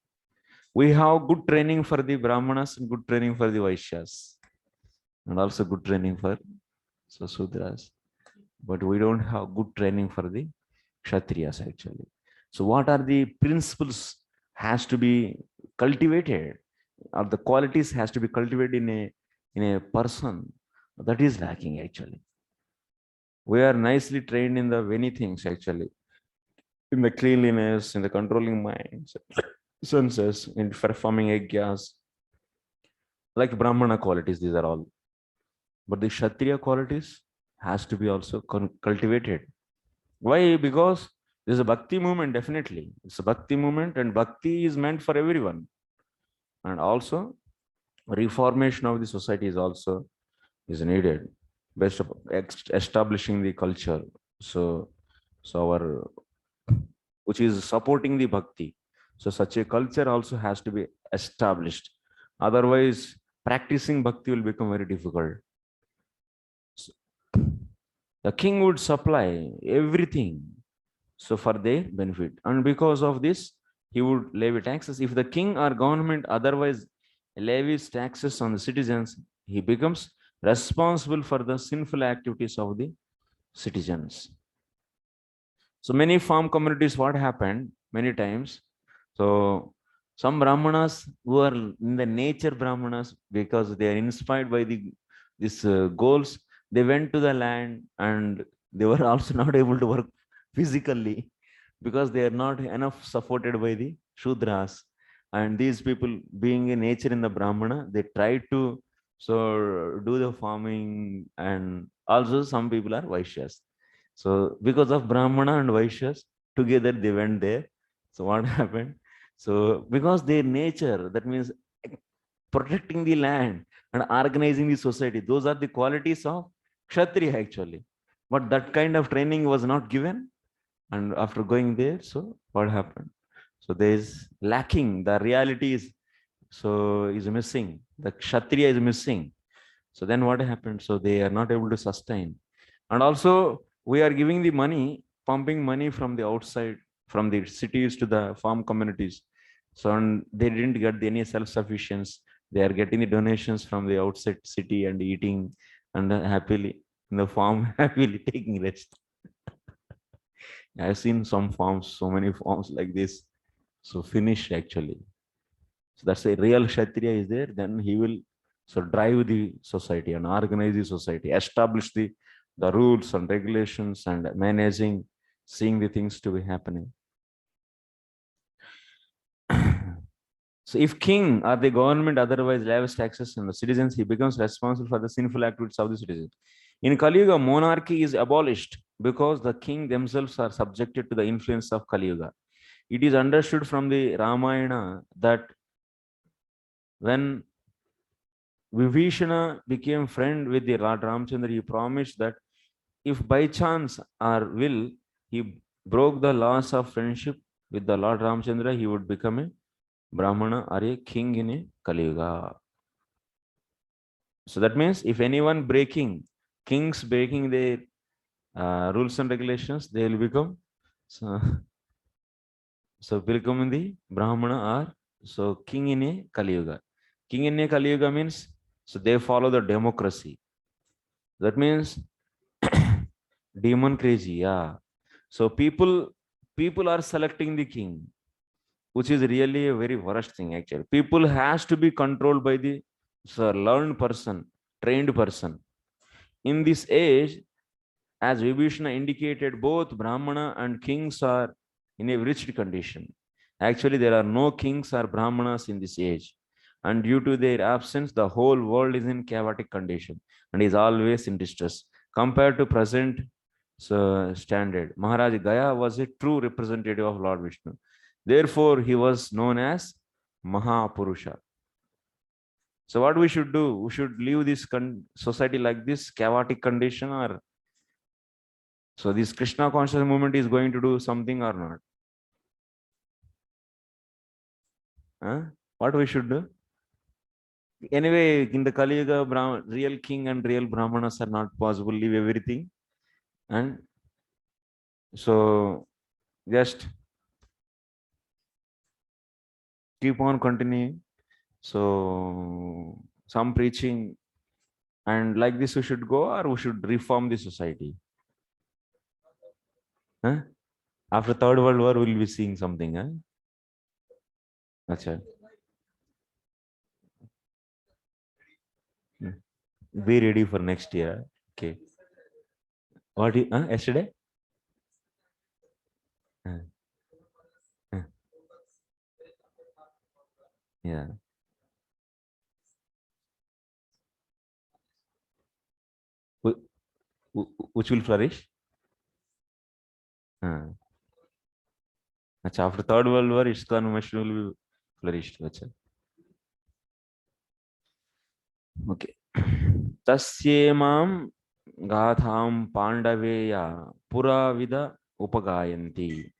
We have good training for the Brahmanas and good training for the Vaishyas, and also good training for Sudras. But we don't have good training for the Kshatriyas actually. So what are the principles has to be cultivated, or the qualities has to be cultivated in a person? That is lacking actually. We are nicely trained in the many things actually, in the cleanliness, in the controlling minds, senses, in performing yajnas, like Brahmana qualities, these are all. But the Kshatriya qualities has to be also cultivated. Why? Because there's a bhakti movement, definitely. It's a bhakti movement, and bhakti is meant for everyone. And also, reformation of the society is also needed, based of establishing the culture. So our, which is supporting the bhakti. So such a culture also has to be established. Otherwise, practicing bhakti will become very difficult. So, the king would supply everything, so for their benefit, and because of this, he would levy taxes. If the king or government otherwise levies taxes on the citizens, he becomes responsible for the sinful activities of the citizens. So many farm communities, what happened many times, so some Brahmanas who are in the nature Brahmanas, because they are inspired by these goals, they went to the land, and they were also not able to work physically because they are not enough supported by the Shudras. And these people, being a nature in the Brahmana, they try to do the farming, and also some people are Vaishyas. So because of Brahmana and Vaishyas, together they went there. So what happened? So because their nature, that means protecting the land and organizing the society, those are the qualities of Kshatriya actually. But that kind of training was not given. And after going there, so what happened? So there is lacking. The reality is missing. The Kshatriya is missing. So then what happened? So they are not able to sustain. And also we are giving the money, pumping money from the outside, from the cities to the farm communities. So and they didn't get any self-sufficiency. They are getting the donations from the outside city and eating and happily in the farm, happily taking rest. I've seen some farms, so many farms like this. So finished actually. So that's a real Kshatriya is there, then he will drive the society and organize the society, establish the rules and regulations and managing, seeing the things to be happening. So if king or the government otherwise levies taxes on the citizens, he becomes responsible for the sinful activities of the citizens. In Kali Yuga, monarchy is abolished because the king themselves are subjected to the influence of Kali Yuga. It is understood from the Ramayana that when Vibhishana became friend with the Lord Ramchandra, he promised that if by chance or will he broke the laws of friendship with the Lord Ramchandra, he would become a Brahmana or a king in a Kali Yuga. So that means if anyone kings breaking their rules and regulations, they will become become in the Brahmana or king in a Kali Yuga. King in a Kali Yuga means they follow the democracy. That means demon crazy, yeah. So people are selecting the king, which is really a very worst thing actually. People has to be controlled by the learned person, trained person. In this age, As Vibhishana indicated, both Brahmana and kings are in a wretched condition. Actually, there are no kings or Brahmanas in this age. And due to their absence, the whole world is in chaotic condition and is always in distress. Compared to present standard, Maharaj Gaya was a true representative of Lord Vishnu. Therefore, he was known as Mahapurusha. So what we should do? We should leave this society like this chaotic condition, or so this Krishna conscious movement is going to do something or not? Huh? What we should do? Anyway, in the Kali Yuga, real king and real Brahmanas are not possible. Leave everything, and so just keep on continuing. So some preaching, and like this we should go, or we should reform the society. Huh? After Third World War, we'll be seeing something. Huh? Achha. Be ready for next year. Okay. What yesterday? Yeah. Which will flourish? After Third World War, ISKCON mission will be flourished. Okay. Tasyemam gatham pandaveya puravida upagayanti.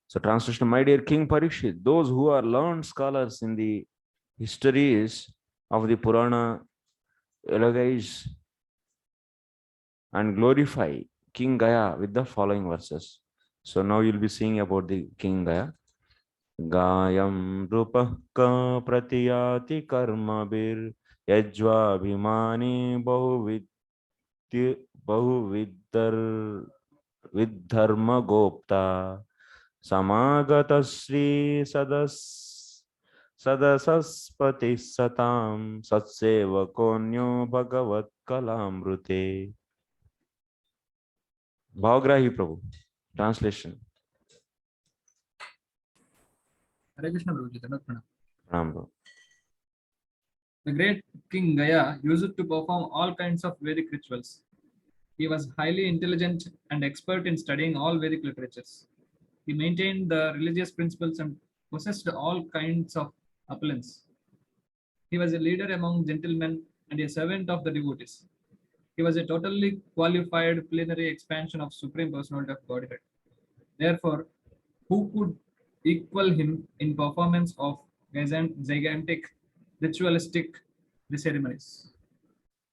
So translation, my dear King Parikshit, those who are learned scholars in the histories of the Purana elogize and glorify King Gaya with the following verses. So now you'll be seeing about the King Gaya. Gayam rupa ka pratiyati karmabir yajvabhimani bahuviddar vidharma gopta samagata sri sadasaspati satam satsevakonyo bhagavat kalamrute. Bhavagrahi Prabhu. Translation. Hare Krishna Prabhuji, Pranam Prabhu. The great King Gaya used to perform all kinds of Vedic rituals. He was highly intelligent and expert in studying all Vedic literatures. He maintained the religious principles and possessed all kinds of opulence. He was a leader among gentlemen and a servant of the devotees. He was a totally qualified plenary expansion of Supreme Personality of Godhead. Therefore, who could equal him in performance of gigantic ritualistic ceremonies?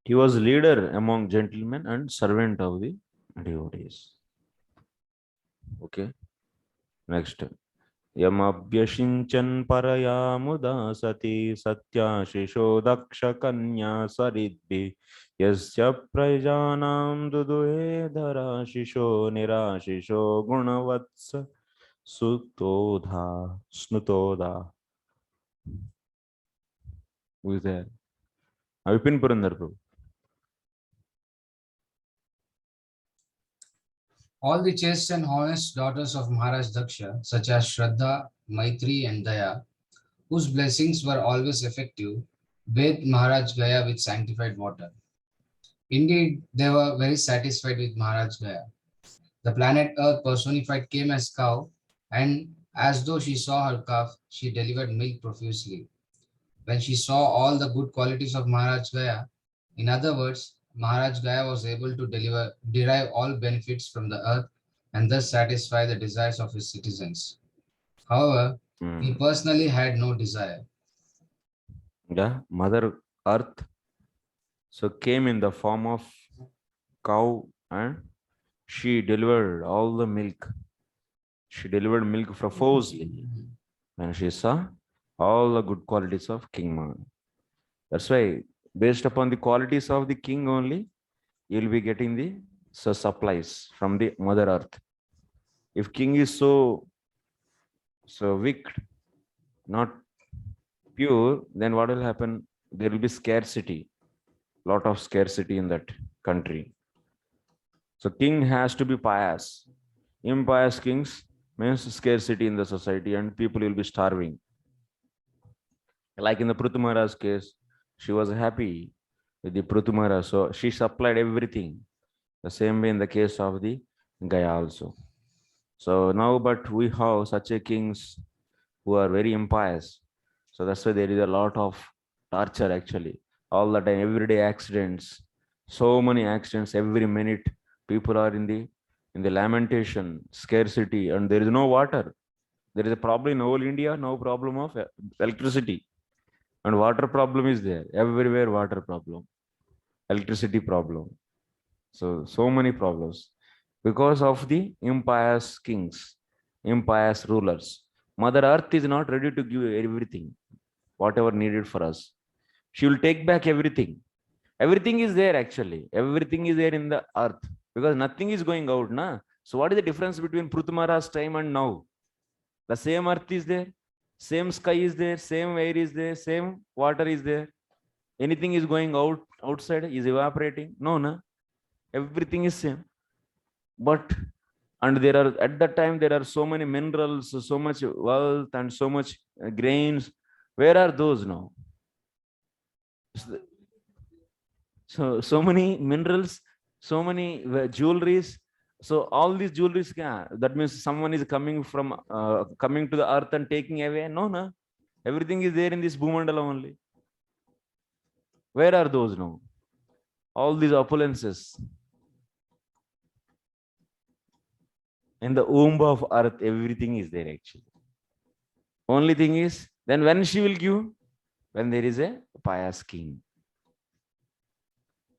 He was leader among gentlemen and servant of the devotees. Okay. Next. Yamabhyashinchan paraya sati satya shisho daksha kanya saridbhi yasya prajanam duduhe dhara shisho nirashisho gunavatsa snutoda. Who is there? Vipin Purandar Prabhu. All the chaste and honest daughters of Maharaj Daksha, such as Shraddha, Maitri, and Daya, whose blessings were always effective, bathed Maharaj Gaya with sanctified water. Indeed, they were very satisfied with Maharaj Gaya. The planet Earth personified came as cow, and as though she saw her calf, she delivered milk profusely. When she saw all the good qualities of Maharaj Gaya, in other words, Maharaj Gaya was able to derive all benefits from the earth and thus satisfy the desires of his citizens. However, he personally had no desire. Yeah, Mother Earth so came in the form of cow and she delivered all the milk. She delivered milk profusely and she saw all the good qualities of King Maharaj. That's why, based upon the qualities of the king only, you'll be getting the supplies from the Mother Earth. If king is so weak, not pure, then what will happen? There will be scarcity, lot of scarcity in that country. So king has to be pious. Impious kings means scarcity in the society and people will be starving. Like in the Pruthumara's case, she was happy with the Pruthumara, so she supplied everything. The same way in the case of the Gaya also. So now, but we have such a kings who are very impious. So that's why there is a lot of torture actually. All the time, everyday accidents, so many accidents every minute. People are in the lamentation, scarcity, and there is no water. There is a problem in whole India, no problem of electricity. And water problem is there. Everywhere water problem, electricity problem. So many problems because of the impious kings, impious rulers. Mother Earth is not ready to give everything, whatever needed for us. She will take back everything. Everything is there actually. Everything is there in the earth because nothing is going out. Na? So what is the difference between Pruthumara's time and now? The same earth is there, same sky is there, same air is there, same water is there. Anything is going out outside is evaporating? No, na. Everything is same. But and there are at that time there are so many minerals, so much wealth, and so much grains. Where are those now? So many minerals, so many jewelries. So all these jewelries, that means someone is coming from coming to the earth and taking away. No, no. Everything is there in this Bhumandala only. Where are those now? All these opulences. In the womb of earth, everything is there actually. Only thing is, then when she will give? When there is a pious king.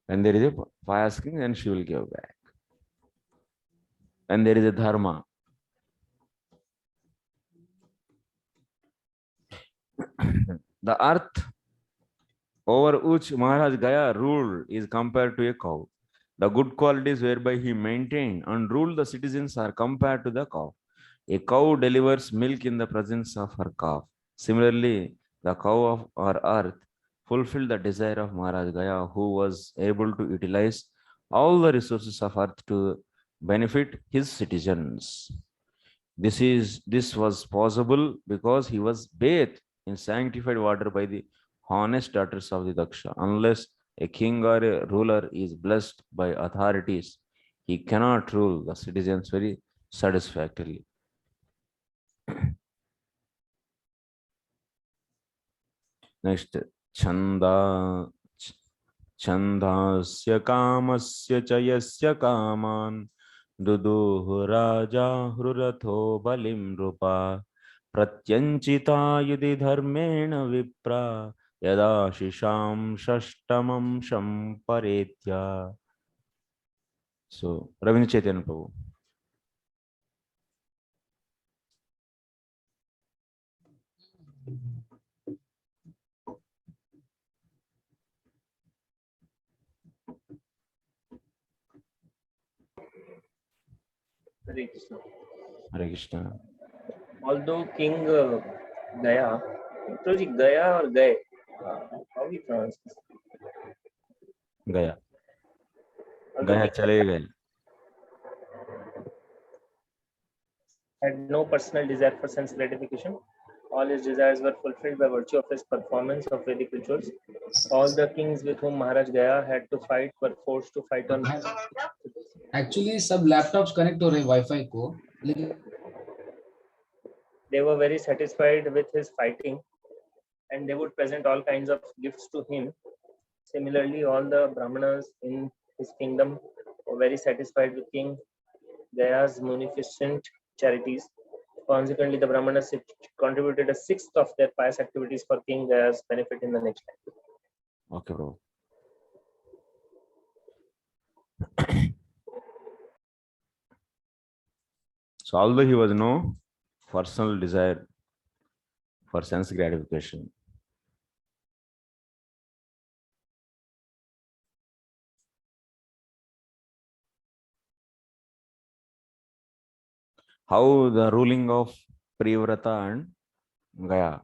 When there is a pious king, then she will give back. When there is a dharma. The earth over which Maharaj Gaya ruled is compared to a cow. The good qualities whereby he maintained and ruled the citizens are compared to the cow. A cow delivers milk in the presence of her calf. Similarly, the cow of our earth fulfilled the desire of Maharaj Gaya, who was able to utilize all the resources of earth to benefit his citizens. This was possible because he was bathed in sanctified water by the honest daughters of the Daksha. Unless a king or a ruler is blessed by authorities, he cannot rule the citizens very satisfactorily. Next, Chanda Chandasya kamasya chayasya kaman duduh raja hruratho balim rupa pratyanchita yudi dharmena vipra yada shisham shashtamam shamparetya. So, Ravindra Chaitanya Prabhu. Hare Krishna. Hare Krishna. Although King Gaya, Prabhuji, Gaya or Gaye? How we pronounce this? Gaya. Although Gaya King chale gaya. had no personal desire for sense gratification, all his desires were fulfilled by virtue of his performance of Vedic rituals. All the kings with whom Maharaj Gaya had to fight were forced to fight on. Actually, सब laptops connect हो रहे हैं wifi को, लेकिन They were very satisfied with his fighting, and they would present all kinds of gifts to him. Similarly, all the Brahmanas in his kingdom were very satisfied with King Gaya's munificent charities. Consequently, the Brahmanas contributed a sixth of their pious activities for King Gaya's benefit in the next life. Okay, bro. So, although he was no personal desire for sense gratification, how the ruling of Priyavrata and Gaya.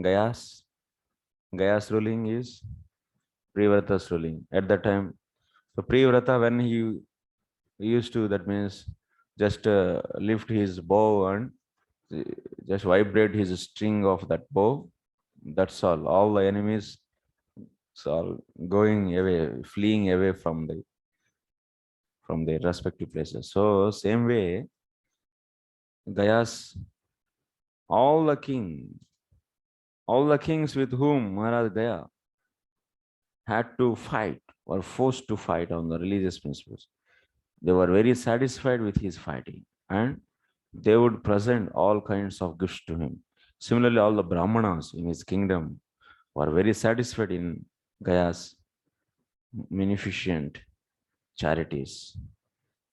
Gaya's ruling is Priyavrata's ruling. At that time, so Priyavrata, when he used to, that means just lift his bow and uh, just vibrate his string of that bow. That's all. All the enemies are going away, fleeing away from their respective places. So same way, Gaya's all the kings with whom Maharaj Gaya had to fight, were forced to fight on the religious principles. They were very satisfied with his fighting, and they would present all kinds of gifts to him. Similarly, all the Brahmanas in his kingdom were very satisfied in Gaya's munificent charities.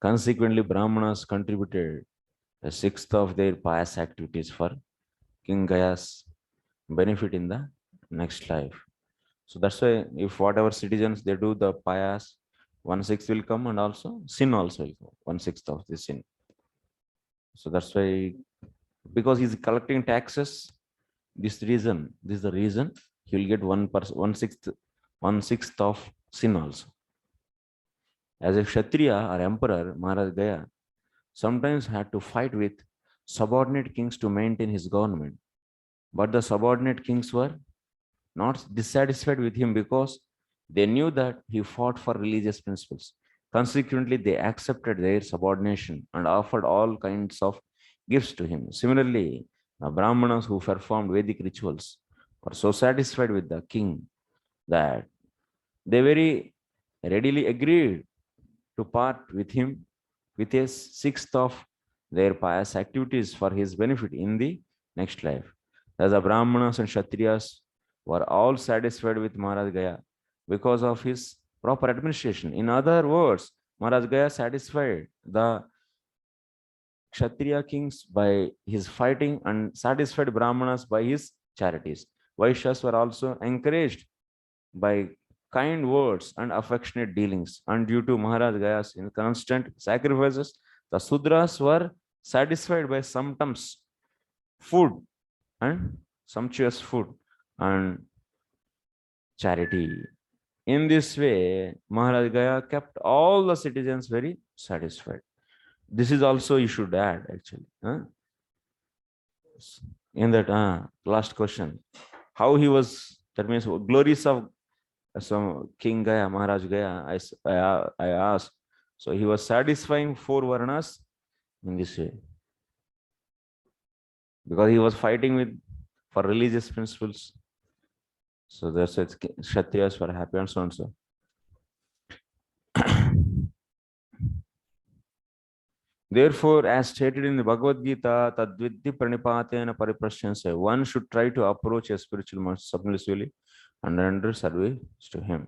Consequently, Brahmanas contributed a sixth of their pious activities for King Gaya's benefit in the next life. So that's why if whatever citizens they do the pious, 1/6 will come, and also sin also will come, 1/6 of the sin. So that's why, because he's collecting taxes, this is the reason he will get 1/6 of sin also. As a Kshatriya or emperor, Maharaj Gaya sometimes had to fight with subordinate kings to maintain his government. But the subordinate kings were not dissatisfied with him because they knew that he fought for religious principles. Consequently, they accepted their subordination and offered all kinds of gifts to him. Similarly, the Brahmanas who performed Vedic rituals were so satisfied with the king that they very readily agreed to part with him with a sixth of their pious activities for his benefit in the next life. As the Brahmanas and Kshatriyas were all satisfied with Maharaj Gaya because of his proper administration. In other words, Maharaj Gaya satisfied the Kshatriya kings by his fighting and satisfied Brahmanas by his charities. Vaishyas were also encouraged by kind words and affectionate dealings. And due to Maharaj Gaya's constant sacrifices, the Sudras were satisfied by sometimes food and sumptuous food and charity. In this way, Maharaj Gaya kept all the citizens very satisfied. This is also you should add actually. In that last question, how he was, that means glories of some King Gaya, Maharaj Gaya, I asked. So he was satisfying 4 Varnas in this way. Because he was fighting for religious principles. So that's why Kshatriyas were happy and so on. So. Therefore, as stated in the Bhagavad Gita, Tadvidhi Pranipatena Pariprasyansa, one should try to approach a spiritual master submissively and render service to him.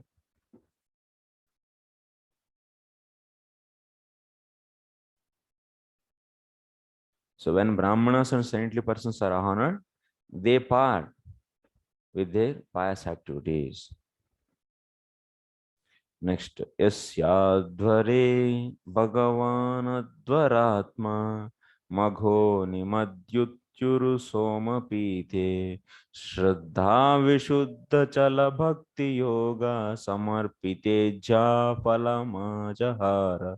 So when Brahmanas and saintly persons are honored, they part with their pious activities. Next, Yasyadvare Bhagavan Advaratma Magho Nimadyutyuru Soma Pite Shraddha Vishuddha Chala Bhakti Yoga Samarpite Japala Majahara.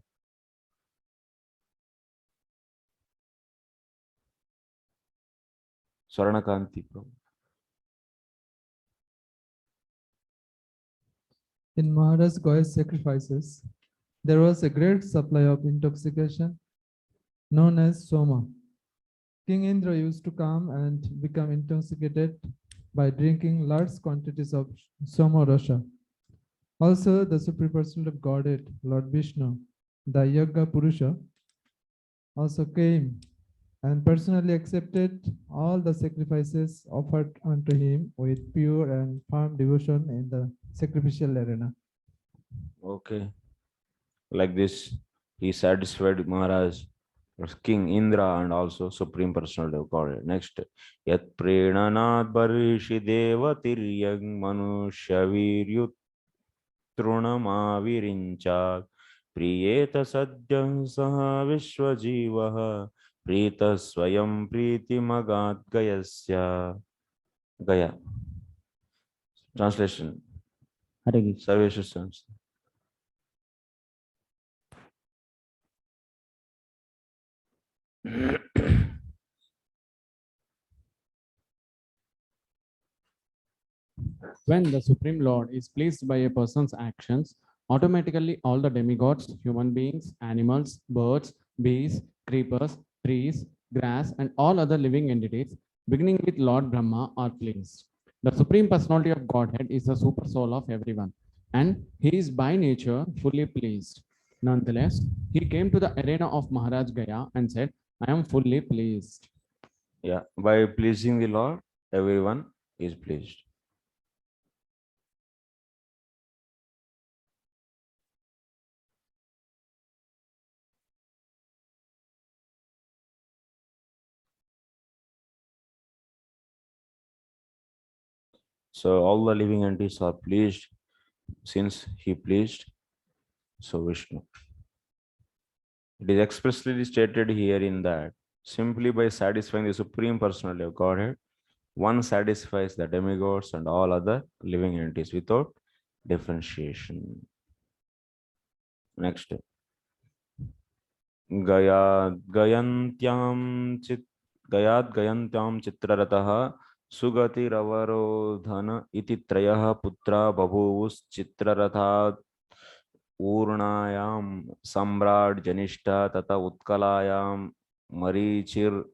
Saranakanti Prabhu. In Maharaj Gaya's sacrifices, there was a great supply of intoxication known as Soma. King Indra used to come and become intoxicated by drinking large quantities of Soma Rasa. Also, the Supreme Personality of Godhead, Lord Vishnu, the Yoga Purusha, also came and personally accepted all the sacrifices offered unto him with pure and firm devotion in the sacrificial arena. Okay. Like this, he satisfied Maharaj, King Indra, and also Supreme Personality of Godhead. Next, Yat Prenanat Barishi Devatiryag Manushya Viryutrunamavirinchak Priyeta Sadyam Saha Vishwajivaha Prita Swayam Priti Magat Gayasya. Gaya. Translation. Hare Krishna. Sarveshu sons. When the Supreme Lord is pleased by a person's actions, automatically all the demigods, human beings, animals, birds, bees, creepers, trees, grass, and all other living entities, beginning with Lord Brahma, are pleased. The Supreme Personality of Godhead is the super soul of everyone, and he is by nature fully pleased. Nonetheless, he came to the arena of Maharaj Gaya and said, I am fully pleased. Yeah, by pleasing the Lord, everyone is pleased. So all the living entities are pleased since he pleased. So Vishnu. It is expressly stated here in that simply by satisfying the Supreme Personality of Godhead, one satisfies the demigods and all other living entities without differentiation. Next. Gayantyam Chitraratah Sugatiravaro iti trayah putra babhuvus Chitrarathat Urnayam Samrad Janishta Tata Utkalayam Mariche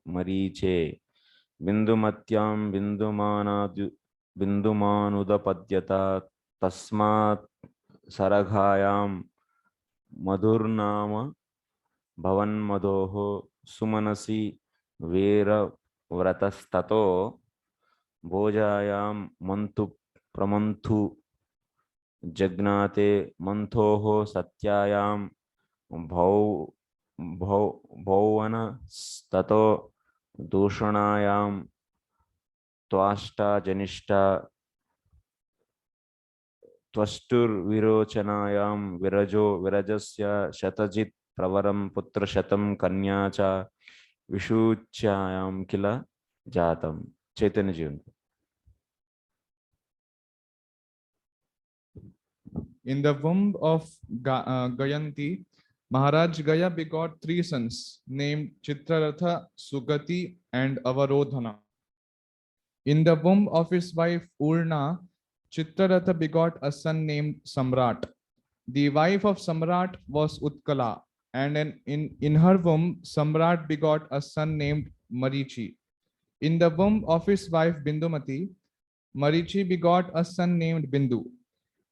Bindumatyam Bindumanudapadyata Tasmat Saraghayam Madhurnama Bhavan Madoho Sumanasi Vera Vratastato Bojayam Mantu Pramanthu Jagnate Manthoho Satyayam Bhavana Stato Dushanayam Twashta Janishta Twastur Virochanayam Virajasya Shatajit Pravaram Putra Shatam Kanyacha Vishuchayam Kila Jatam. Chaitanya Ji. In the womb of Gayanti, Maharaj Gaya begot three sons named Chitraratha, Sugati, and Avarodhana. In the womb of his wife Urna, Chitraratha begot a son named Samrat. The wife of Samrat was Utkala, and in her womb, Samrat begot a son named Marichi. In the womb of his wife Bindumati, Marichi begot a son named Bindu.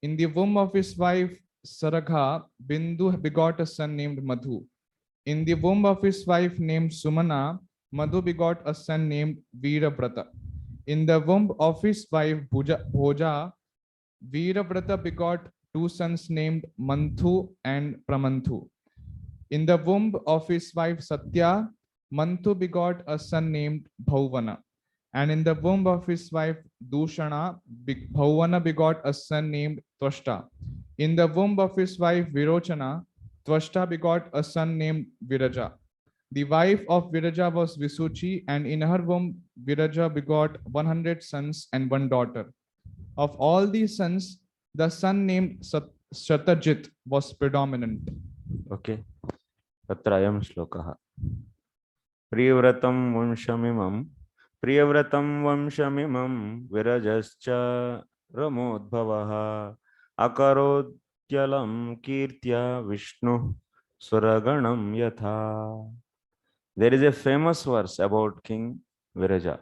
In the womb of his wife Saragha, Bindu begot a son named Madhu. In the womb of his wife named Sumana, Madhu begot a son named Veerabrata. In the womb of his wife Bhoja, Veerabrata begot two sons named Manthu and Pramanthu. In the womb of his wife Satya, Manthu begot a son named Bhavana. And in the womb of his wife Dushana, Bhavana begot a son named Twashta. In the womb of his wife Virochana, Twashta begot a son named Viraja. The wife of Viraja was Visuchi, and in her womb Viraja begot 100 sons and one daughter. Of all these sons, the son named Shatajit was predominant. Okay. Tatrayam Shlokaha. Priyavrata Vamshamimam Virajascha Ramodbhavaha Akarodyalam Kirtya Vishnu Suraganam Yatha. There is a famous verse about King Viraja.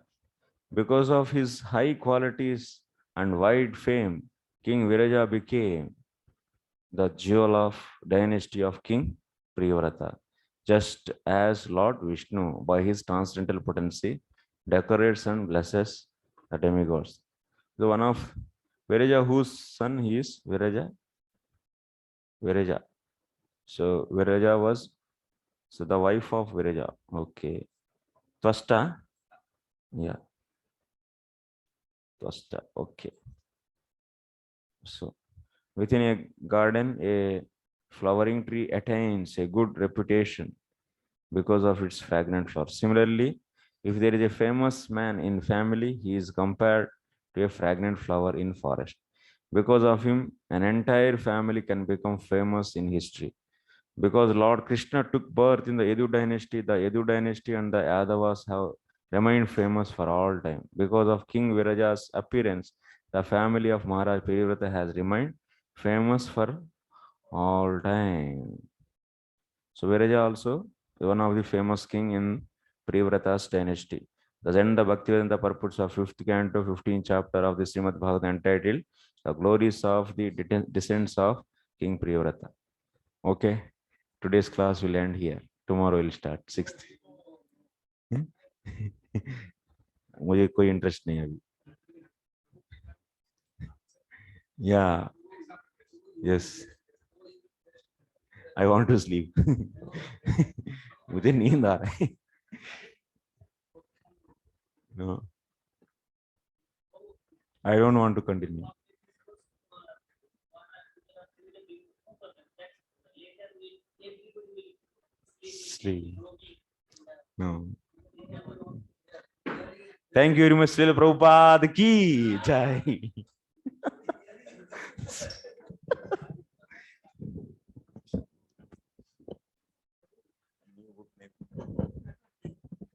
Because of his high qualities and wide fame, King Viraja became the jewel of dynasty of King Priyavrata, just as Lord Vishnu, by his transcendental potency, decorates and blesses the demigods. The one of Viraja, whose son he is, Viraja. So Viraja was the wife of Viraja. Okay. Twasta. Yeah. Twasta. Okay. So within a garden, a flowering tree attains a good reputation because of its fragrant flowers. Similarly, if there is a famous man in family, he is compared to a fragrant flower in forest. Because of him, an entire family can become famous in history. Because Lord Krishna took birth in the Yadu dynasty, and the Yadavas have remained famous for all time. Because of King Viraja's appearance, the family of Maharaj Priyavrata has remained famous for all time. So Viraja also one of the famous king in Priyavrata's dynasty. Thus end the Bhakti Vaibhava purports of 5th canto, 15th chapter of the Srimad Bhagavatam entitled The Glories of the Descendants of King Priyavrata. Okay, today's class will end here. Tomorrow we'll start 6th. मुझे कोई interest नहीं अभी. Yeah, yes. I want to sleep. मुझे नींद आ रहा है. No, I don't want to continue. Sleep. No. Thank you very much, Srila Prabhupada ki jai.